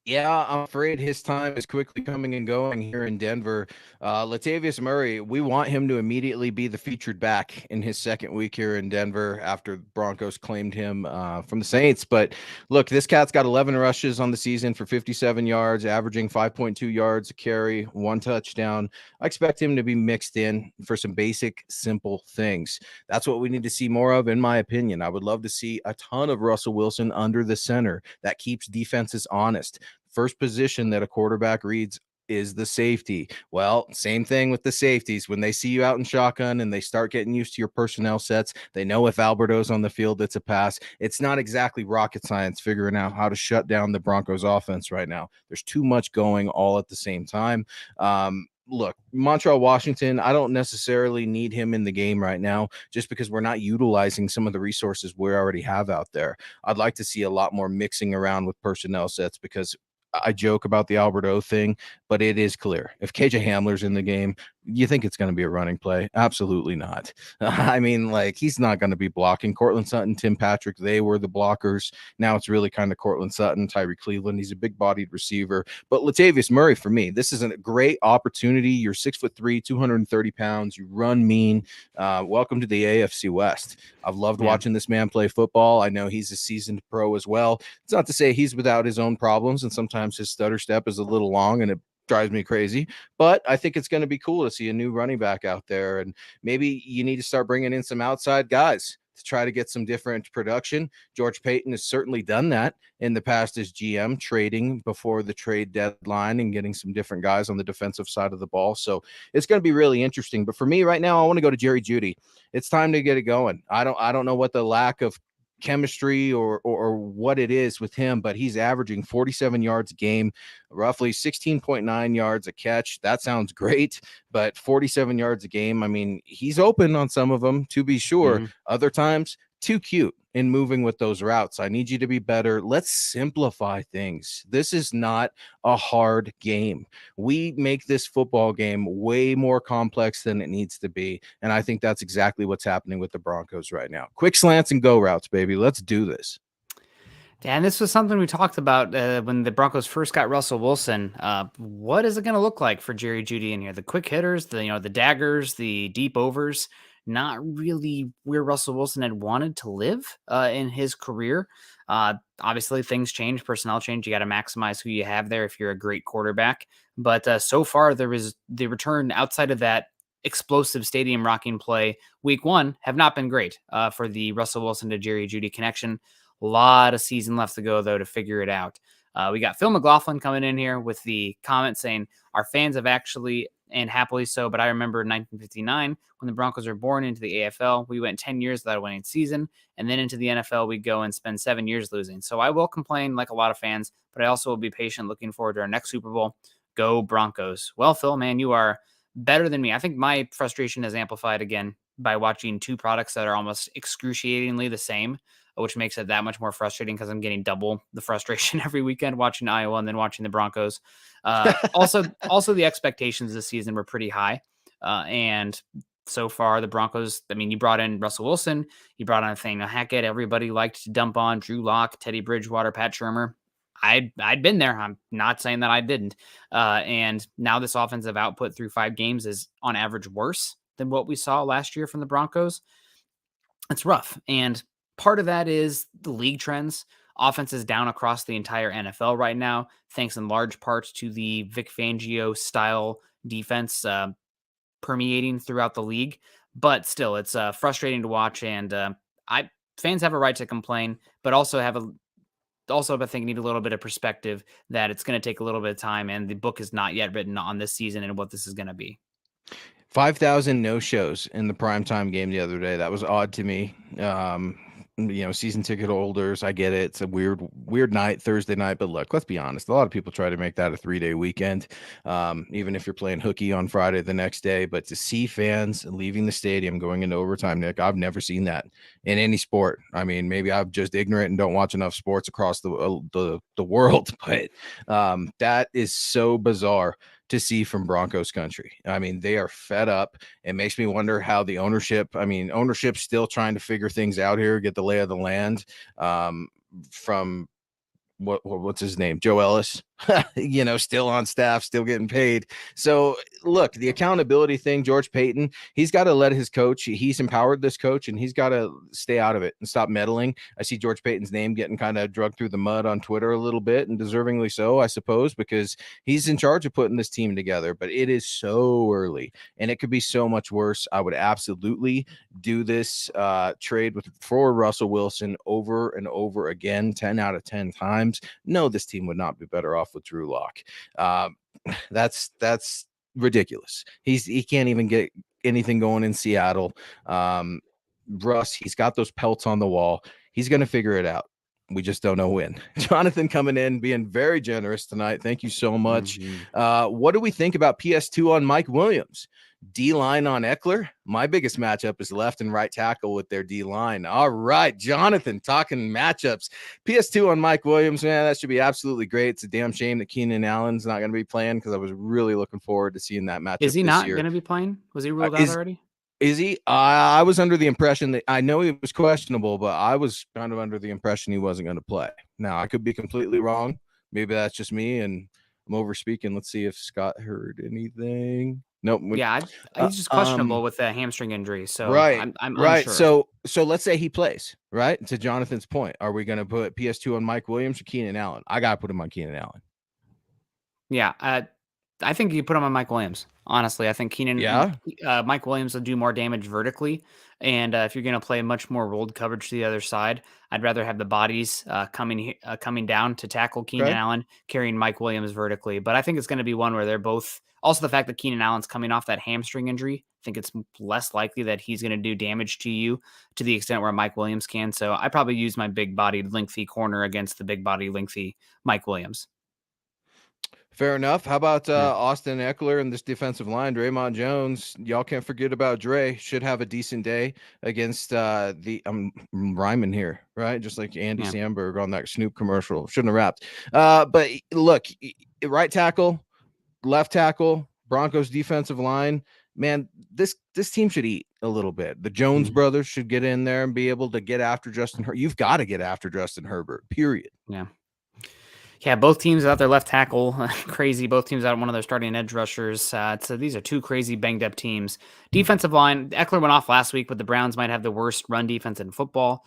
Yeah, I'm afraid his time is quickly coming and going here in Denver. Latavius Murray, we want him to immediately be the featured back in his second week here in Denver after Broncos claimed him from the Saints. But look, this cat's got 11 rushes on the season for 57 yards, averaging 5.2 yards a carry, 1 touchdown. I expect him to be mixed in for some basic, simple things. That's what we need to see more of, in my opinion. I would love to see a ton of Russell Wilson under the center. That keeps defenses honest. First position that a quarterback reads is the safety. Well, same thing with the safeties. When they see you out in shotgun and they start getting used to your personnel sets, they know if Alberto's on the field, it's a pass. It's not exactly rocket science figuring out how to shut down the Broncos offense right now. There's too much going all at the same time. Look, Montreal Washington, I don't necessarily need him in the game right now just because we're not utilizing some of the resources we already have out there. I'd like to see a lot more mixing around with personnel sets because I joke about the Alberto thing, but it is clear. If KJ Hamler's in the game, you think it's going to be a running play? Absolutely not. I mean, like, he's not going to be blocking. Cortland Sutton, Tim Patrick, they were the blockers. Now it's really kind of Cortland Sutton, Tyree Cleveland. He's a big-bodied receiver. But Latavius Murray, for me, this is a great opportunity. You're 6'3", 230 pounds. You run mean. Welcome to the AFC West. I've loved watching this man play football. I know he's a seasoned pro as well. It's not to say he's without his own problems, and sometimes his stutter step is a little long and it drives me crazy, but I think it's going to be cool to see a new running back out there. And maybe you need to start bringing in some outside guys to try to get some different production. George Payton has certainly done that in the past as GM, trading before the trade deadline and getting some different guys on the defensive side of the ball. So it's going to be really interesting. But for me right now, I want to go to Jerry Jeudy. It's time to get it going. I don't know what the lack of chemistry or what it is with him, but he's averaging 47 yards a game, roughly 16.9 yards a catch. That sounds great, but 47 yards a game, I mean, he's open on some of them, to be sure. Other times, too cute in moving with those routes. I need you to be better. Let's simplify things. This is not a hard game. We make this football game way more complex than it needs to be, and I think that's exactly what's happening with the Broncos right now. Quick slants and go routes, baby. Let's do this. And this was something we talked about when the Broncos first got Russell Wilson. What is it going to look like for Jerry Jeudy in here? The quick hitters, the daggers, the deep overs. Not really where Russell Wilson had wanted to live in his career. Obviously, things change, personnel change. You got to maximize who you have there if you're a great quarterback. But so far, there was the return outside of that explosive stadium rocking play week one have not been great for the Russell Wilson to Jerry Jeudy connection. A lot of season left to go, though, to figure it out. We got Phil McLaughlin coming in here with the comment saying, our fans have actually, and happily so, but I remember in 1959 when the Broncos were born into the AFL, we went 10 years without a winning season, and then into the NFL, we go and spend 7 years losing. So I will complain like a lot of fans, but I also will be patient, looking forward to our next Super Bowl. Go Broncos. Well, Phil, man, you are better than me. I think my frustration is amplified again by watching two products that are almost excruciatingly the same, which makes it that much more frustrating because I'm getting double the frustration every weekend watching Iowa and then watching the Broncos. Also, the expectations this season were pretty high. And so far, the Broncos, I mean, you brought in Russell Wilson, you brought on Nathaniel Hackett. Everybody liked to dump on Drew Lock, Teddy Bridgewater, Pat Shurmur. I'd been there. I'm not saying that I didn't. And now this offensive output through 5 games is on average worse than what we saw last year from the Broncos. It's rough. And part of that is the league trends. Offense is down across the entire NFL right now, thanks in large part to the Vic Fangio style defense permeating throughout the league. But still, it's frustrating to watch. And fans have a right to complain, but also have also, I think, need a little bit of perspective that it's going to take a little bit of time, and the book is not yet written on this season and what this is going to be. 5,000 no-shows in the primetime game the other day. That was odd to me. Season ticket holders, I get it. It's a weird night, Thursday night. But look, let's be honest. A lot of people try to make that a 3-day weekend, even if you're playing hooky on Friday the next day. But to see fans leaving the stadium going into overtime, Nick, I've never seen that in any sport. I mean, maybe I'm just ignorant and don't watch enough sports across the world, but that is so bizarre to see from Broncos country. I mean, they are fed up. It makes me wonder how the ownership's still trying to figure things out here, get the lay of the land from what's his name? Joe Ellis, still on staff, still getting paid. So look, the accountability thing, George Payton, he's got to let his coach, he's empowered this coach, and he's got to stay out of it and stop meddling. I see George Payton's name getting kind of dragged through the mud on Twitter a little bit, and deservingly so, I suppose, because he's in charge of putting this team together. But it is so early, and it could be so much worse. I would absolutely do this trade for Russell Wilson over and over again, 10 out of 10 times. No, this team would not be better off with Drew Lock. That's ridiculous. He can't even get anything going in Seattle. Russ, he's got those pelts on the wall. He's going to figure it out. We just don't know when. Jonathan coming in, being very generous tonight. Thank you so much. What do we think about PS2 on Mike Williams? D-line on Eckler? My biggest matchup is left and right tackle with their D-line. All right, Jonathan, talking matchups. PS2 on Mike Williams, man, that should be absolutely great. It's a damn shame that Keenan Allen's not going to be playing because I was really looking forward to seeing that matchup Is he this not year. going to be playing? Was he ruled out already? Is he? I was under the impression that I know he was questionable, but I was kind of under the impression he wasn't going to play. Now, I could be completely wrong. Maybe that's just me, and I'm over speaking. Let's see if Scott heard anything. Nope. Yeah, he's just questionable with a hamstring injury, so right, I'm right. unsure. So let's say he plays. Right, to Jonathan's point, are we going to put PS2 on Mike Williams or Keenan Allen? I got to put him on Keenan Allen. Yeah, I think you put him on Mike Williams. Honestly, I think Mike Williams will do more damage vertically, and if you're going to play much more rolled coverage to the other side, I'd rather have the bodies coming down to tackle Keenan Allen, carrying Mike Williams vertically. But I think it's going to be one where they're both. Also, the fact that Keenan Allen's coming off that hamstring injury, I think it's less likely that he's going to do damage to you to the extent where Mike Williams can. So I probably use my big-bodied, lengthy corner against the big-bodied, lengthy Mike Williams. Fair enough. How about Austin Eckler and this defensive line? Draymond Jones, y'all can't forget about Dre. Should have a decent day against I'm rhyming here, right? Just like Andy Samberg on that Snoop commercial. Shouldn't have rapped. But look, right tackle, left tackle, Broncos defensive line. Man, this team should eat a little bit. The Jones brothers should get in there and be able to get after Justin Herbert. You've got to get after Justin Herbert, period. Yeah, both teams without their left tackle. Crazy. Both teams out one of their starting edge rushers. So these are two crazy banged up teams. Defensive line, Eckler went off last week, but the Browns might have the worst run defense in football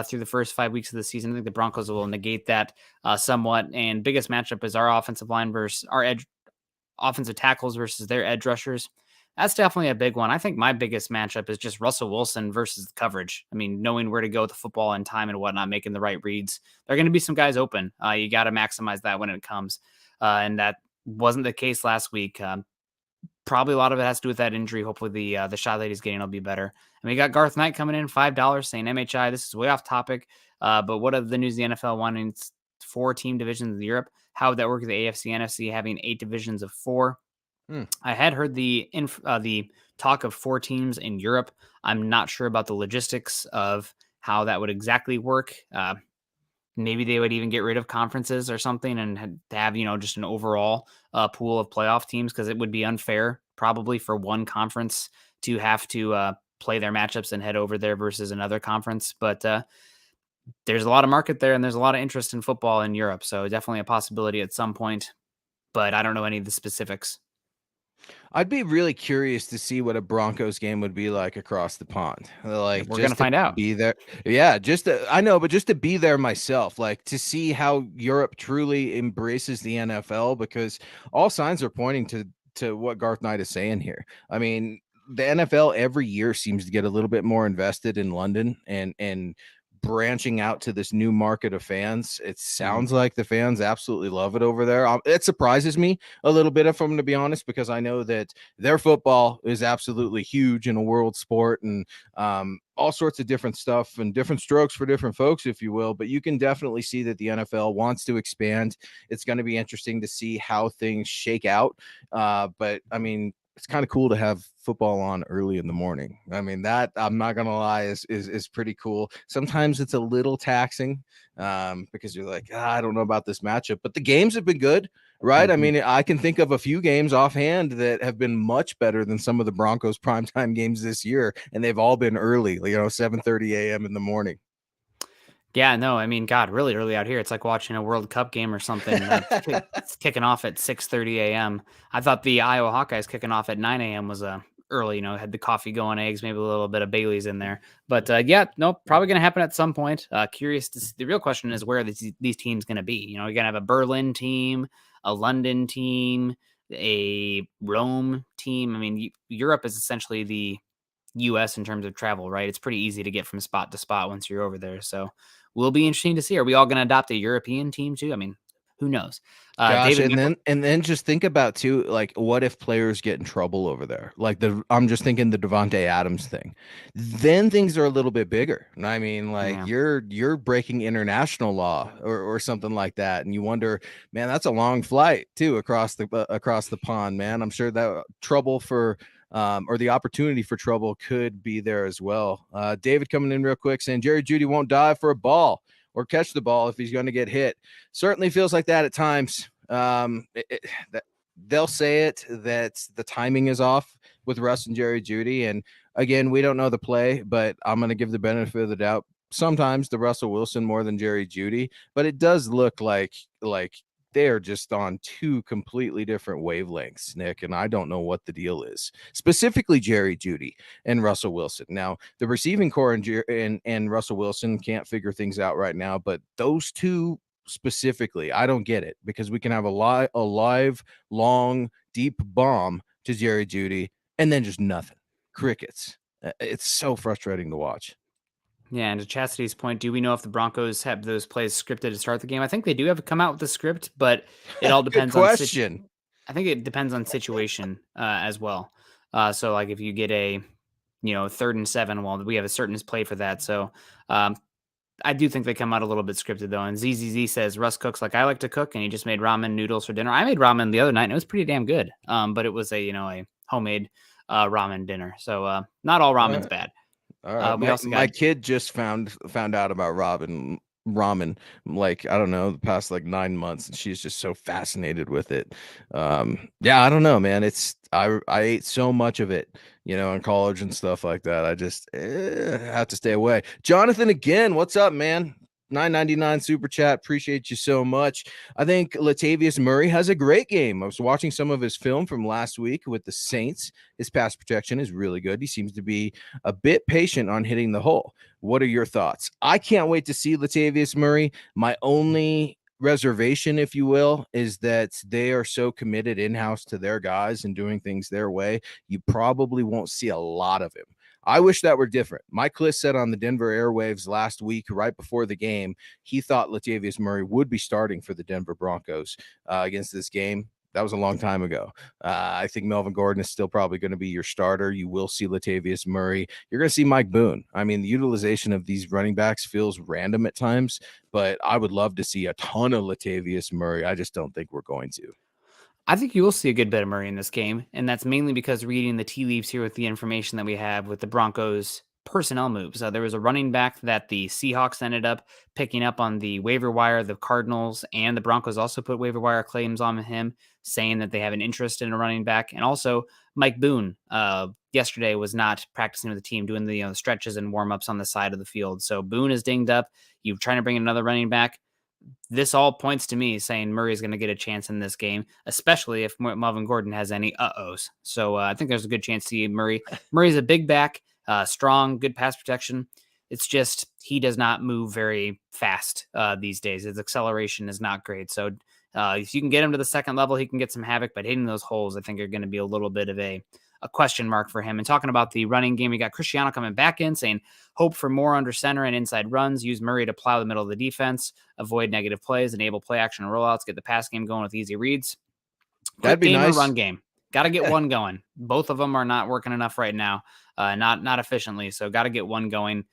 through the first 5 weeks of the season. I think the Broncos will negate that somewhat. And biggest matchup is our offensive line versus our edge offensive tackles versus their edge rushers. That's definitely a big one. I think my biggest matchup is just Russell Wilson versus the coverage. I mean, knowing where to go with the football and time and whatnot, making the right reads. There are going to be some guys open. You got to maximize that when it comes. And that wasn't the case last week. Probably a lot of it has to do with that injury. Hopefully the shot that he's getting will be better. And we got Garth Knight coming in, $5 saying MHI. This is way off topic. But what of the news the NFL wanting 4 team divisions in Europe? How would that work with the AFC, NFC having 8 divisions of 4? I had heard the talk of 4 teams in Europe. I'm not sure about the logistics of how that would exactly work. Maybe they would even get rid of conferences or something and have, just an overall pool of playoff teams, because it would be unfair probably for one conference to have to play their matchups and head over there versus another conference. But there's a lot of market there and there's a lot of interest in football in Europe. So definitely a possibility at some point, but I don't know any of the specifics. I'd be really curious to see what a Broncos game would be like across the pond. Like, we're gonna find out. Be there, yeah. I know, but just to be there myself, like to see how Europe truly embraces the NFL, because all signs are pointing to what Garth Knight is saying here. I mean, the NFL every year seems to get a little bit more invested in London and branching out to this new market of fans. It Mhm. sounds like the fans absolutely love it over there. It surprises me a little bit, if I'm going to be honest, because I know that their football is absolutely huge in a world sport, and all sorts of different stuff and different strokes for different folks, if you will. But you can definitely see that the NFL wants to expand. It's going to be interesting to see how things shake out. But I mean, it's kind of cool to have football on early in the morning. I mean, that, I'm not gonna lie, is pretty cool. Sometimes it's a little taxing, because you're like, I don't know about this matchup, but the games have been good, right? I Mhm. mean, I can think of a few games offhand that have been much better than some of the Broncos primetime games this year, and they've all been early, 7:30 a.m. in the morning. Yeah, no, I mean, God, really early out here. It's like watching a World Cup game or something. It's kicking off at 6:30 a.m. I thought the Iowa Hawkeyes kicking off at 9 a.m. was early. Had the coffee going, eggs, maybe a little bit of Bailey's in there. But yeah, no, probably going to happen at some point. Curious to see. The real question is where are these teams going to be? You're going to have a Berlin team, a London team, a Rome team. I mean, Europe is essentially the US in terms of travel, right? It's pretty easy to get from spot to spot once you're over there. So will be interesting to see. Are we all going to adopt a European team too? I mean, who knows? Gosh, David, and then just think about too, like, what if players get in trouble over there? Like, I'm just thinking the Devonte Adams thing. Then things are a little bit bigger. I mean, like, yeah. you're breaking international law or something like that, and you wonder, man, that's a long flight too across the pond, man. I'm sure that trouble for or the opportunity for trouble could be there as well. David coming in real quick saying Jerry Jeudy won't dive for a ball or catch the ball if he's going to get hit. Certainly feels like that at times. That they'll say it that the timing is off with Russ and Jerry Jeudy, and again, we don't know the play, but I'm going to give the benefit of the doubt sometimes to Russell Wilson more than Jerry Jeudy, but it does look like they're just on two completely different wavelengths, Nick, and I don't know what the deal is. Specifically, Jerry Jeudy and Russell Wilson. Now, the receiving core and Russell Wilson can't figure things out right now, but those two specifically, I don't get it, because we can have a live, long, deep bomb to Jerry Jeudy and then just nothing. Crickets. It's so frustrating to watch. Yeah, and to Chastity's point, do we know if the Broncos have those plays scripted to start the game? I think they do have to come out with the script, but it all Good depends on question. I think it depends on situation as well. So like if you get a 3rd and 7, well, we have a certain play for that. So um, I do think they come out a little bit scripted though. And ZZZ says Russ cooks like I like to cook, and he just made ramen noodles for dinner. I made ramen the other night, and it was pretty damn good. But it was a homemade ramen dinner. So not all ramen's bad. All right. We also My got kid just found out about ramen, like, I don't know, the past like 9 months, and she's just so fascinated with it. Yeah, I don't know, man. I ate so much of it, in college and stuff like that. I just have to stay away. Jonathan, again, what's up, man? 9.99 super chat. Appreciate you so much. I think Latavius Murray has a great game. I was watching some of his film from last week with the Saints. His pass protection is really good. He seems to be a bit patient on hitting the hole. What are your thoughts? I can't wait to see Latavius Murray. My only reservation, if you will, is that they are so committed in-house to their guys and doing things their way. You probably won't see a lot of him. I wish that were different. Mike Kliss said on the Denver airwaves last week, right before the game, he thought Latavius Murray would be starting for the Denver Broncos against this game. That was a long time ago. I think Melvin Gordon is still probably going to be your starter. You will see Latavius Murray. You're going to see Mike Boone. I mean, the utilization of these running backs feels random at times, but I would love to see a ton of Latavius Murray. I just don't think we're going to. I think you will see a good bit of Murray in this game, and that's mainly because reading the tea leaves here with the information that we have with the Broncos personnel moves. There was a running back that the Seahawks ended up picking up on the waiver wire. The Cardinals and the Broncos also put waiver wire claims on him, saying that they have an interest in a running back. And also Mike Boone yesterday was not practicing with the team, doing the stretches and warm-ups on the side of the field. So Boone is dinged up. You're trying to bring another running back. This all points to me saying Murray is going to get a chance in this game, especially if Melvin Gordon has any uh-ohs. So I think there's a good chance to see Murray. Murray's a big back, strong, good pass protection. It's just he does not move very fast these days. His acceleration is not great. So if you can get him to the second level, he can get some havoc. But hitting those holes, I think, are going to be a little bit of a a question mark for him. And talking about the running game, we got Cristiano coming back in saying, hope for more under center and inside runs, use Murray to plow the middle of the defense, avoid negative plays, enable play action and rollouts, get the pass game going with easy reads. That'd Quick be game or nice. run game. Got to get one going. Both of them are not working enough right now, not efficiently. So got to get one going.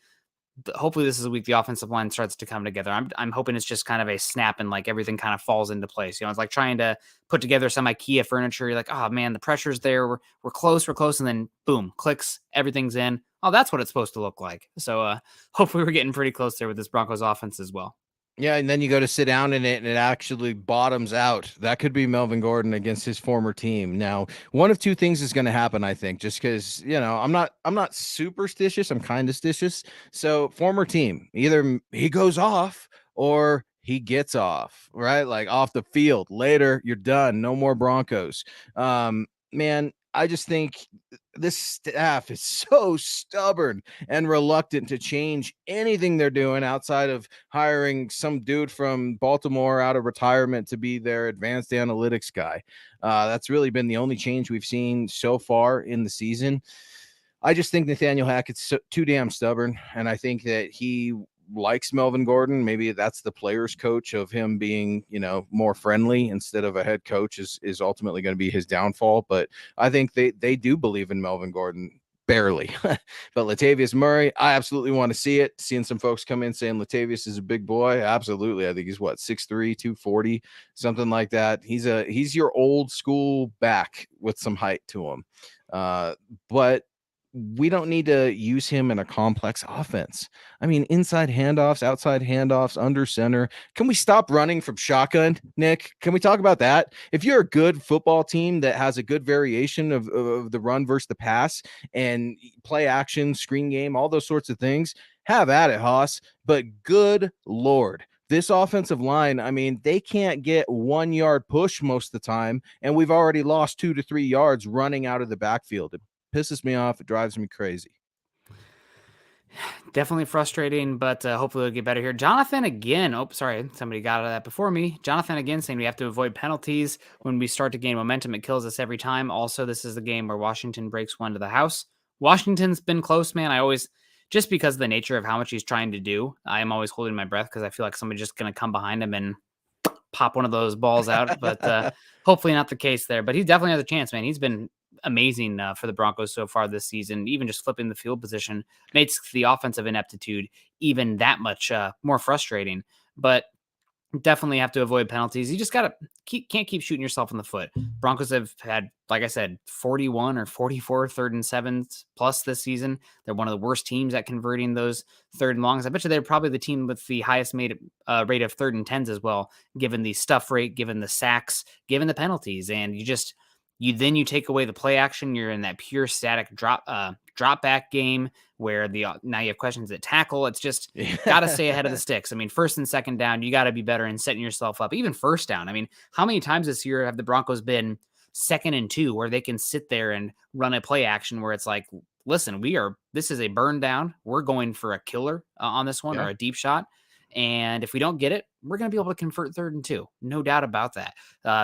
Hopefully this is a week the offensive line starts to come together. I'm hoping it's just kind of a snap and like everything kind of falls into place. It's like trying to put together some IKEA furniture. You're like, oh man, the pressure's there. We're close, and then boom, clicks, everything's in. Oh, that's what it's supposed to look like. So hopefully we're getting pretty close there with this Broncos offense as well. Yeah, and then you go to sit down in it, and it actually bottoms out. That could be Melvin Gordon against his former team. Now, one of two things is going to happen, I think, just because I'm not superstitious. I'm kind of stitious. So, former team, either he goes off or he gets off, right? Like off the field. Later, you're done. No more Broncos. Man, I just think this staff is so stubborn and reluctant to change anything they're doing outside of hiring some dude from Baltimore out of retirement to be their advanced analytics guy. That's really been the only change we've seen so far in the season. I just think Nathaniel Hackett's too damn stubborn, and I think that he likes Melvin Gordon. Maybe that's the player's coach of him being, more friendly instead of a head coach is ultimately going to be his downfall. But I think they do believe in Melvin Gordon. Barely. But Latavius Murray, I absolutely want to see it. Seeing some folks come in saying Latavius is a big boy. Absolutely. I think he's 6'3", 240, something like that. He's your old school back with some height to him. But we don't need to use him in a complex offense. I mean, inside handoffs, outside handoffs, under center. Can we stop running from shotgun, Nick? Can we talk about that? If you're a good football team that has a good variation of the run versus the pass and play action, screen game, all those sorts of things, have at it, Haas. But good Lord, this offensive line, I mean, they can't get 1 yard push most of the time, and we've already lost 2 to 3 yards running out of the backfield. It pisses me off. It drives me crazy. Definitely frustrating, but hopefully it'll get better here. Jonathan again. Oh, sorry. Somebody got out of that before me. Jonathan again saying we have to avoid penalties when we start to gain momentum. It kills us every time. Also, this is the game where Washington breaks one to the house. Washington's been close, man. Just because of the nature of how much he's trying to do, I am always holding my breath because I feel like somebody's just going to come behind him and pop one of those balls out. But hopefully not the case there. But he definitely has a chance, man. He's been amazing for the Broncos so far this season. Even just flipping the field position makes the offensive ineptitude even that much more frustrating. But definitely have to avoid penalties. You just can't keep shooting yourself in the foot. Broncos have had, like I said, 41 or 44 third and sevens plus this season. They're one of the worst teams at converting those third and longs. I bet you they're probably the team with the highest rate of third and tens as well, given the stuff rate, given the sacks, given the penalties. And you take away the play action. You're in that pure static drop back game where now you have questions at tackle. It's just got to stay ahead of the sticks. I mean, first and second down, you got to be better in setting yourself up. Even first down. I mean, how many times this year have the Broncos been 2nd and 2 where they can sit there and run a play action where it's like, listen, this is a burn down. We're going for a killer on this one, or a deep shot. And if we don't get it, we're going to be able to convert 3rd and 2. No doubt about that.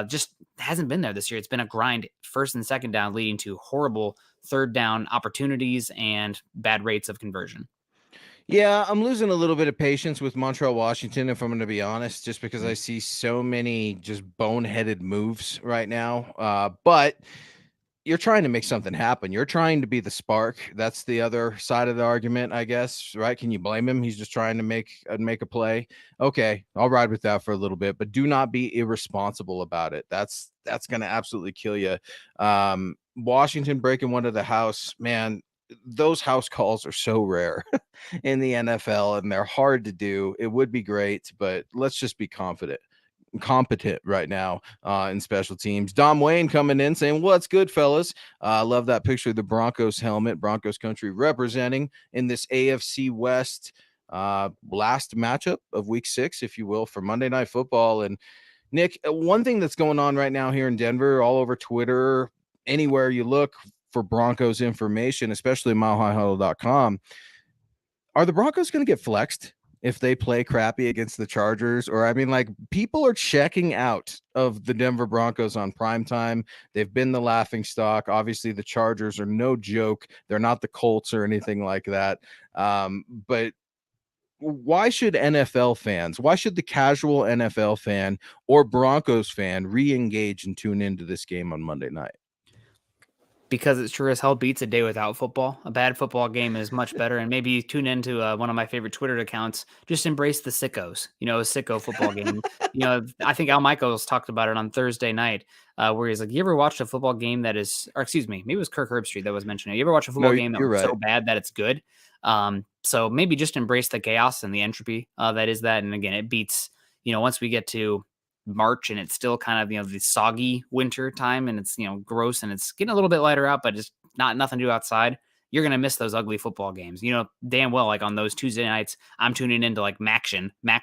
Just hasn't been there this year. It's been a grind, first and second down, leading to horrible 3rd down opportunities and bad rates of conversion. Yeah, I'm losing a little bit of patience with Montreal, Washington, if I'm going to be honest, just because I see so many just boneheaded moves right now. But you're trying to make something happen. You're trying to be the spark. That's the other side of the argument, I guess, right? Can you blame him? He's just trying to make a play. Okay, I'll ride with that for a little bit, but do not be irresponsible about it. That's going to absolutely kill you. Washington breaking one to the house, man. Those house calls are so rare in the NFL, and they're hard to do. It would be great, but let's just be competent right now in special teams. Dom Wayne coming in saying, what's good, fellas? I love that picture of the Broncos helmet, Broncos country representing in this AFC West last matchup of week 6, if you will, for Monday Night Football. And Nick, one thing that's going on right now here in Denver, all over Twitter, anywhere you look for Broncos information, especially milehighhuddle.com, are the Broncos going to get flexed if they play crappy against the Chargers. Or I mean, like, people are checking out of the Denver Broncos on primetime. They've been the laughing stock. Obviously, the Chargers are no joke. They're not the Colts or anything like that. But why should NFL fans, why should the casual NFL fan or Broncos fan re-engage and tune into this game on Monday night? Because it sure as hell beats a day without football. A bad football game is much better. And maybe you tune into one of my favorite Twitter accounts. Just embrace the sickos. A sicko football game. I think Al Michaels talked about it on Thursday night, where he's like, "You ever watched a football game that is, or excuse me, maybe it was Kirk Herbstreit that was mentioning it. You ever watch a football No, game that you're was right. so bad that it's good?" So maybe just embrace the chaos and the entropy that is that. And again, it beats. Once we get to March and it's still kind of the soggy winter time and it's gross and it's getting a little bit lighter out, but just nothing to do outside. You're gonna miss those ugly football games. Damn well, like on those Tuesday nights, I'm tuning into like Mac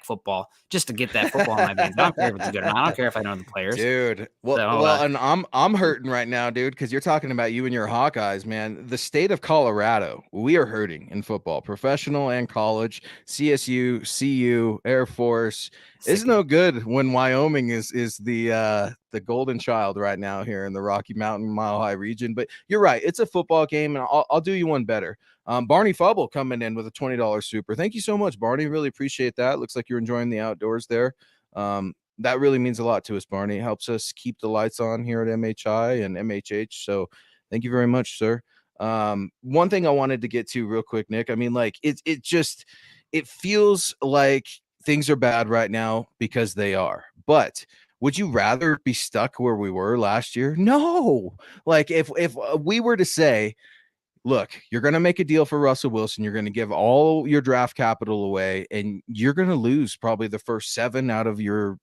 football just to get that football in my veins. I don't care if it's good or not. I don't care if I know the players. Dude, well, So well, and I'm hurting right now, dude, because you're talking about you and your Hawkeyes, man. The state of Colorado, we are hurting in football, professional and college. CSU, CU, Air Force is no good when Wyoming is the golden child right now here in the Rocky Mountain Mile High region. But you're right, it's a football game, and I'll do you one better. Barney Fubble coming in with a $20 super. Thank you so much, Barney. Really appreciate that. Looks like you're enjoying the outdoors there. That really means a lot to us, Barney. It helps us keep the lights on here at MHI and MHH. So thank you very much, sir. One thing I wanted to get to real quick, Nick. I mean, like it feels like things are bad right now because they are. But would you rather be stuck where we were last year? No. Like if we were to say, look, you're going to make a deal for Russell Wilson. You're going to give all your draft capital away, and you're going to lose probably the first 7 out of your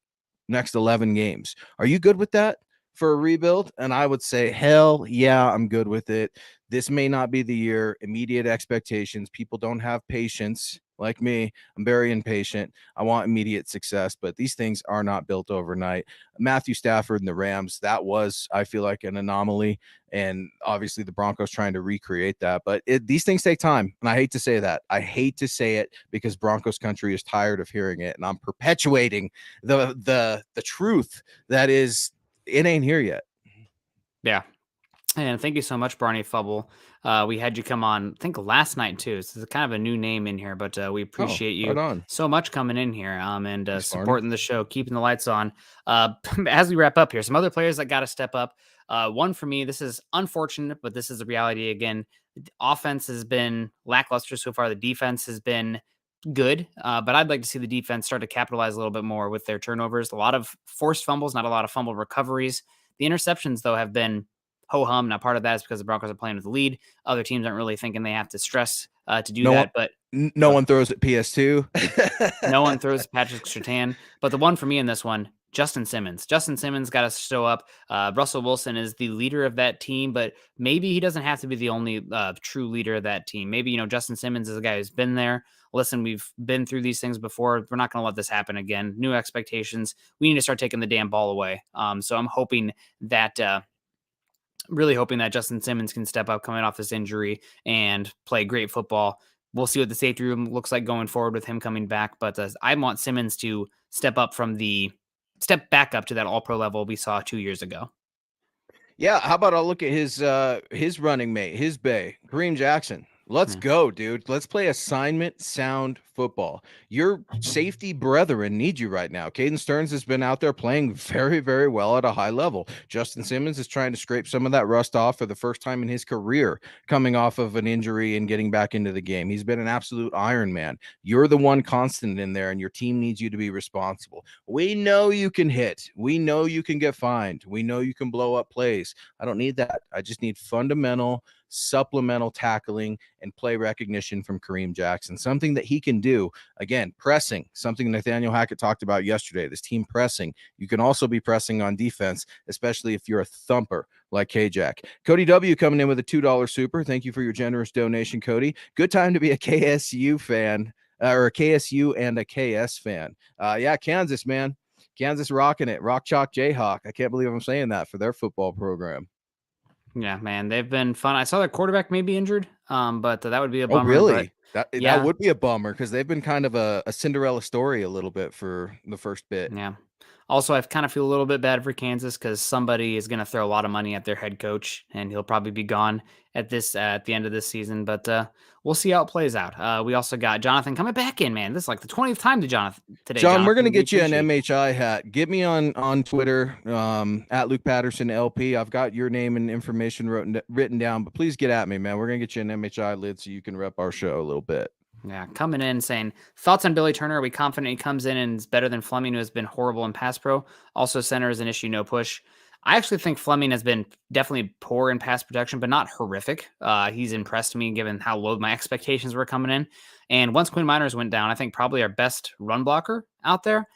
next 11 games. Are you good with that for a rebuild? And I would say, hell yeah, I'm good with it. This may not be the year. Immediate expectations. People don't have patience like me. I'm very impatient. I want immediate success, but these things are not built overnight. Matthew Stafford and the Rams, that was, I feel like, an anomaly. And obviously the Broncos trying to recreate that. But these things take time. And I hate to say that. I hate to say it because Broncos country is tired of hearing it. And I'm perpetuating the truth that is, it ain't here yet. yeah. And thank you so much, Barney Fubble. We had you come on, I think last night too. So it's kind of a new name in here, but we appreciate Right you on. so much coming in here and Thanks, supporting the show, keeping the lights on. As we wrap up here, some other players that got to step up. One for me, this is unfortunate, but this is the reality again. The offense has been lackluster so far. The defense has been good, but I'd like to see the defense start to capitalize a little bit more with their turnovers. A lot of forced fumbles, not a lot of fumble recoveries. The interceptions, though, have been ho-hum. Now, part of that is because the Broncos are playing with the lead. Other teams aren't really thinking they have to stress to do that. But no one throws at PS2. No one throws Patrick Surtain. But the one for me in this one, Justin Simmons. Justin Simmons got to show up. Russell Wilson is the leader of that team, but maybe he doesn't have to be the only true leader of that team. Maybe, Justin Simmons is a guy who's been there. Listen, we've been through these things before. We're not going to let this happen again. New expectations. We need to start taking the damn ball away. So I'm hoping that really hoping that Justin Simmons can step up coming off this injury and play great football. We'll see what the safety room looks like going forward with him coming back. But I want Simmons to step back up to that all pro level we saw 2 years ago. Yeah. How about I'll look at his running mate, his bay, Kareem Jackson. Let's go, dude. Let's play assignment sound football. Your safety brethren need you right now. Caden Stearns has been out there playing very, very well at a high level. Justin Simmons is trying to scrape some of that rust off for the first time in his career, coming off of an injury and getting back into the game. He's been an absolute Iron Man. You're the one constant in there, and your team needs you to be responsible. We know you can hit. We know you can get fined. We know you can blow up plays. I don't need that. I just need fundamental supplemental tackling and play recognition from Kareem Jackson, something that he can do. Again, pressing, something Nathaniel Hackett talked about yesterday, this team pressing. You can also be pressing on defense, especially if you're a thumper like K-Jack. Cody W coming in with a $2 super. Thank you for your generous donation, Cody. Good time to be a KSU fan, or a KSU and a KS fan. Yeah, Kansas, man. Kansas rocking it. Rock Chalk Jayhawk. I can't believe I'm saying that for their football program. Yeah, man, they've been fun. I saw their quarterback may be injured. But that would be a Oh, bummer. But really? That yeah, would be a bummer because they've been kind of a Cinderella story a little bit for the first bit. yeah. Also, I kind of feel a little bit bad for Kansas because somebody is going to throw a lot of money at their head coach, and he'll probably be gone at the end of this season. But we'll see how it plays out. We also got Jonathan coming back in, man. This is like the 20th time to Jonathan today, John, we're gonna Jonathan. We get you an appreciate you. MHI hat. Get me on Twitter at Luke Patterson LP. I've got your name and information written down, but please get at me, man. We're gonna get you an MHI lid so you can rep our show a little bit. Yeah, coming in saying thoughts on Billy Turner. Are we confident he comes in and is better than Fleming, who has been horrible in pass pro? Also, center is an issue, no push. I actually think Fleming has been definitely poor in pass protection, but not horrific. He's impressed me given how low my expectations were coming in. And once Quinn Miners went down, I think probably our best run blocker out there.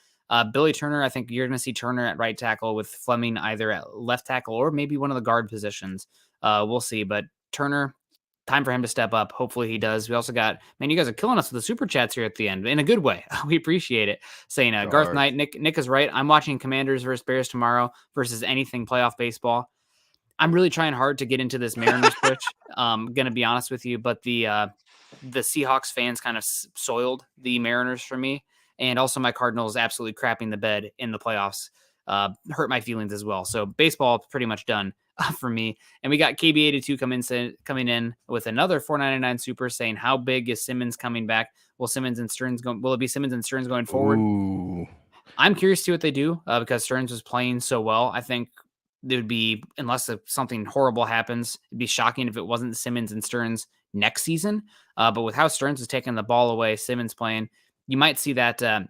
Billy Turner, I think you're going to see Turner at right tackle with Fleming either at left tackle or maybe one of the guard positions. We'll see. But Turner, time for him to step up. Hopefully he does. We also got, man, you guys are killing us with the super chats here at the end in a good way. We appreciate it. Saying Garth Charge. Knight, Nick is right. I'm watching Commanders versus Bears tomorrow versus anything playoff baseball. I'm really trying hard to get into this Mariners push. Gonna be honest with you, but the Seahawks fans kind of soiled the Mariners for me, and also my Cardinals absolutely crapping the bed in the playoffs hurt my feelings as well. So baseball pretty much done for me. And we got KB82 coming in with another 499 super saying, how big is Simmons coming back? Will it be Simmons and Stearns going forward? Ooh. I'm curious to see what they do because Stearns was playing so well. I think it would be, unless something horrible happens, it'd be shocking if it wasn't Simmons and Stearns next season. But with how Stearns is taking the ball away, Simmons playing, you might see that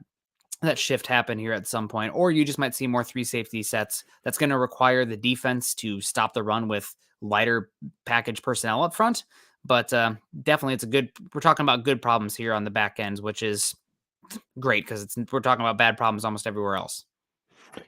shift happen here at some point, or you just might see more 3 safety sets. That's going to require the defense to stop the run with lighter package personnel up front. But definitely, we're talking about good problems here on the back ends, which is great because we're talking about bad problems almost everywhere else.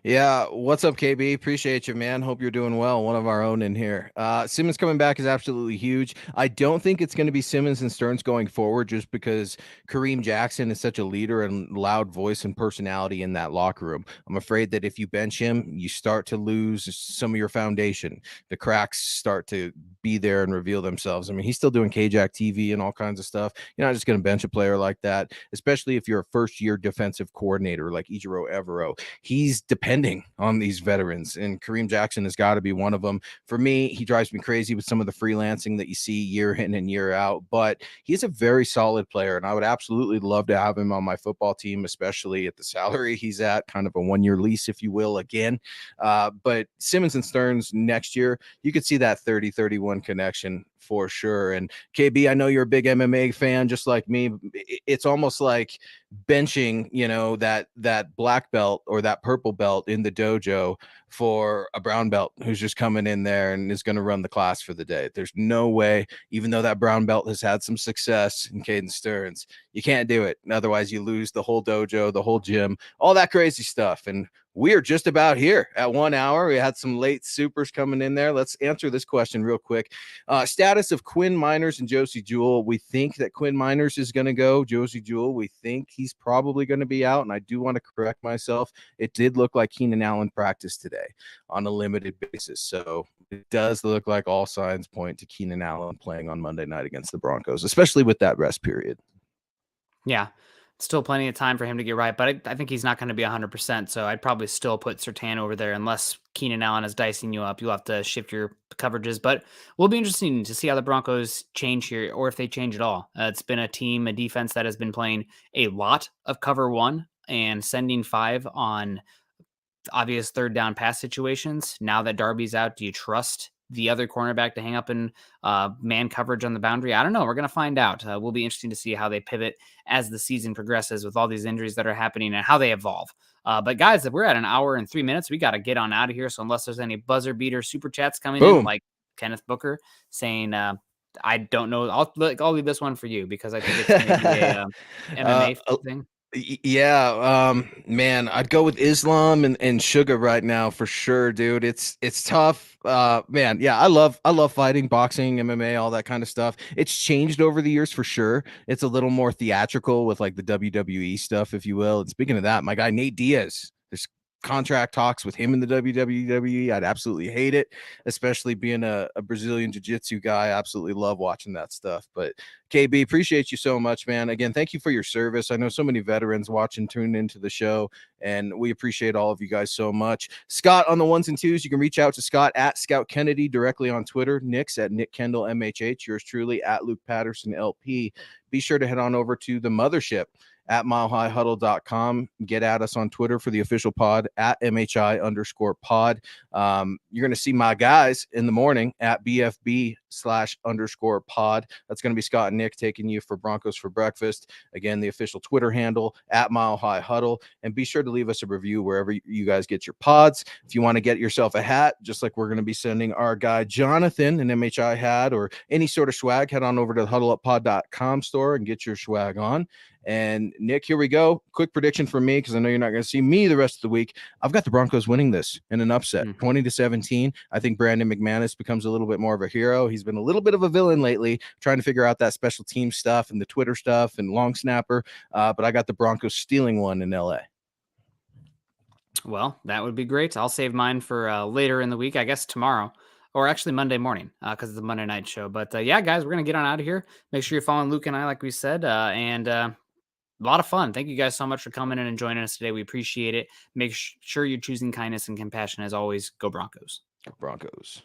Yeah, what's up, KB? Appreciate you, man. Hope you're doing well. One of our own in here. Simmons coming back is absolutely huge. I don't think it's going to be Simmons and Stearns going forward just because Kareem Jackson is such a leader and loud voice and personality in that locker room. I'm afraid that if you bench him, you start to lose some of your foundation. The cracks start to be there and reveal themselves. I mean, he's still doing KJack TV and all kinds of stuff. You're not just going to bench a player like that, especially if you're a first-year defensive coordinator like Ejiro Evero. He's depending on these veterans, and Kareem Jackson has got to be one of them. For me, he drives me crazy with some of the freelancing that you see year in and year out, but he's a very solid player, and I would absolutely love to have him on my football team, especially at the salary he's at, kind of a one-year lease, if you will, again. But Simmons and Stearns next year, you could see that 30-31 connection for sure. And KB, I know you're a big MMA fan, just like me. It's almost like benching, that black belt or that purple belt in the dojo for a brown belt who's just coming in there and is going to run the class for the day. There's no way, even though that brown belt has had some success in Caden Stearns, you can't do it. Otherwise, you lose the whole dojo, the whole gym, all that crazy stuff. And we are just about here at 1 hour. We had some late supers coming in there. Let's answer this question real quick. Status of Quinn Miners and Josie Jewell. We think that Quinn Miners is going to go. Josie Jewell, we think he's probably going to be out. And I do want to correct myself. It did look like Keenan Allen practiced today on a limited basis. So it does look like all signs point to Keenan Allen playing on Monday night against the Broncos, especially with that rest period. Yeah, still plenty of time for him to get right, but I think he's not going to be 100%. So I'd probably still put Sertan over there unless Keenan Allen is dicing you up. You'll have to shift your coverages, but will be interesting to see how the Broncos change here or if they change at all. It's been a defense that has been playing a lot of cover 1 and sending 5 on obvious third down pass situations. Now that Darby's out, do you trust the other cornerback to hang up in man coverage on the boundary? I don't know. We're going to find out. Will be interesting to see how they pivot as the season progresses with all these injuries that are happening and how they evolve. But guys, if we're at 1 hour and 3 minutes, we got to get on out of here. So unless there's any buzzer beater super chats coming in, like Kenneth Booker saying, I don't know. I'll leave this one for you because I think it's maybe a MMA thing. Yeah, man, I'd go with Islam and Sugar right now for sure, dude. It's tough. Man, yeah, I love fighting, boxing, MMA, all that kind of stuff. It's changed over the years for sure. It's a little more theatrical with like the WWE stuff, if you will. And speaking of that, my guy Nate Diaz, there's contract talks with him in the WWE. I'd absolutely hate it, especially being a Brazilian jiu-jitsu guy. I absolutely love watching that stuff. But KB, appreciate you so much, man. Again, thank you for your service. I know so many veterans watching, tune into the show, and we appreciate all of you guys so much. Scott on the ones and twos, you can reach out to Scott at Scout Kennedy directly on Twitter. Nick's at Nick Kendell MHH. Yours truly at Luke Patterson LP. Be sure to head on over to the mothership at milehighhuddle.com. Get at us on Twitter for the official pod at MHI_pod. You're going to see my guys in the morning at BFB/_pod. That's going to be Scott and Nick taking you for Broncos for breakfast. Again, the official Twitter handle at Mile High Huddle. And be sure to leave us a review wherever you guys get your pods. If you want to get yourself a hat, just like we're going to be sending our guy Jonathan an MHI hat or any sort of swag, head on over to the huddleuppod.com store and get your swag on. And Nick, here we go. Quick prediction for me, because I know you're not going to see me the rest of the week. I've got the Broncos winning this in an upset, 20-17. I think Brandon McManus becomes a little bit more of a hero. He's been a little bit of a villain lately, trying to figure out that special team stuff and the Twitter stuff and long snapper. But I got the Broncos stealing one in LA. Well, that would be great. I'll save mine for later in the week, I guess tomorrow. Or actually Monday morning, because it's a Monday night show. But yeah, guys, we're going to get on out of here. Make sure you're following Luke and I, like we said. And a lot of fun. Thank you guys so much for coming in and joining us today. We appreciate it. Make sure you're choosing kindness and compassion as always. Go Broncos. Broncos.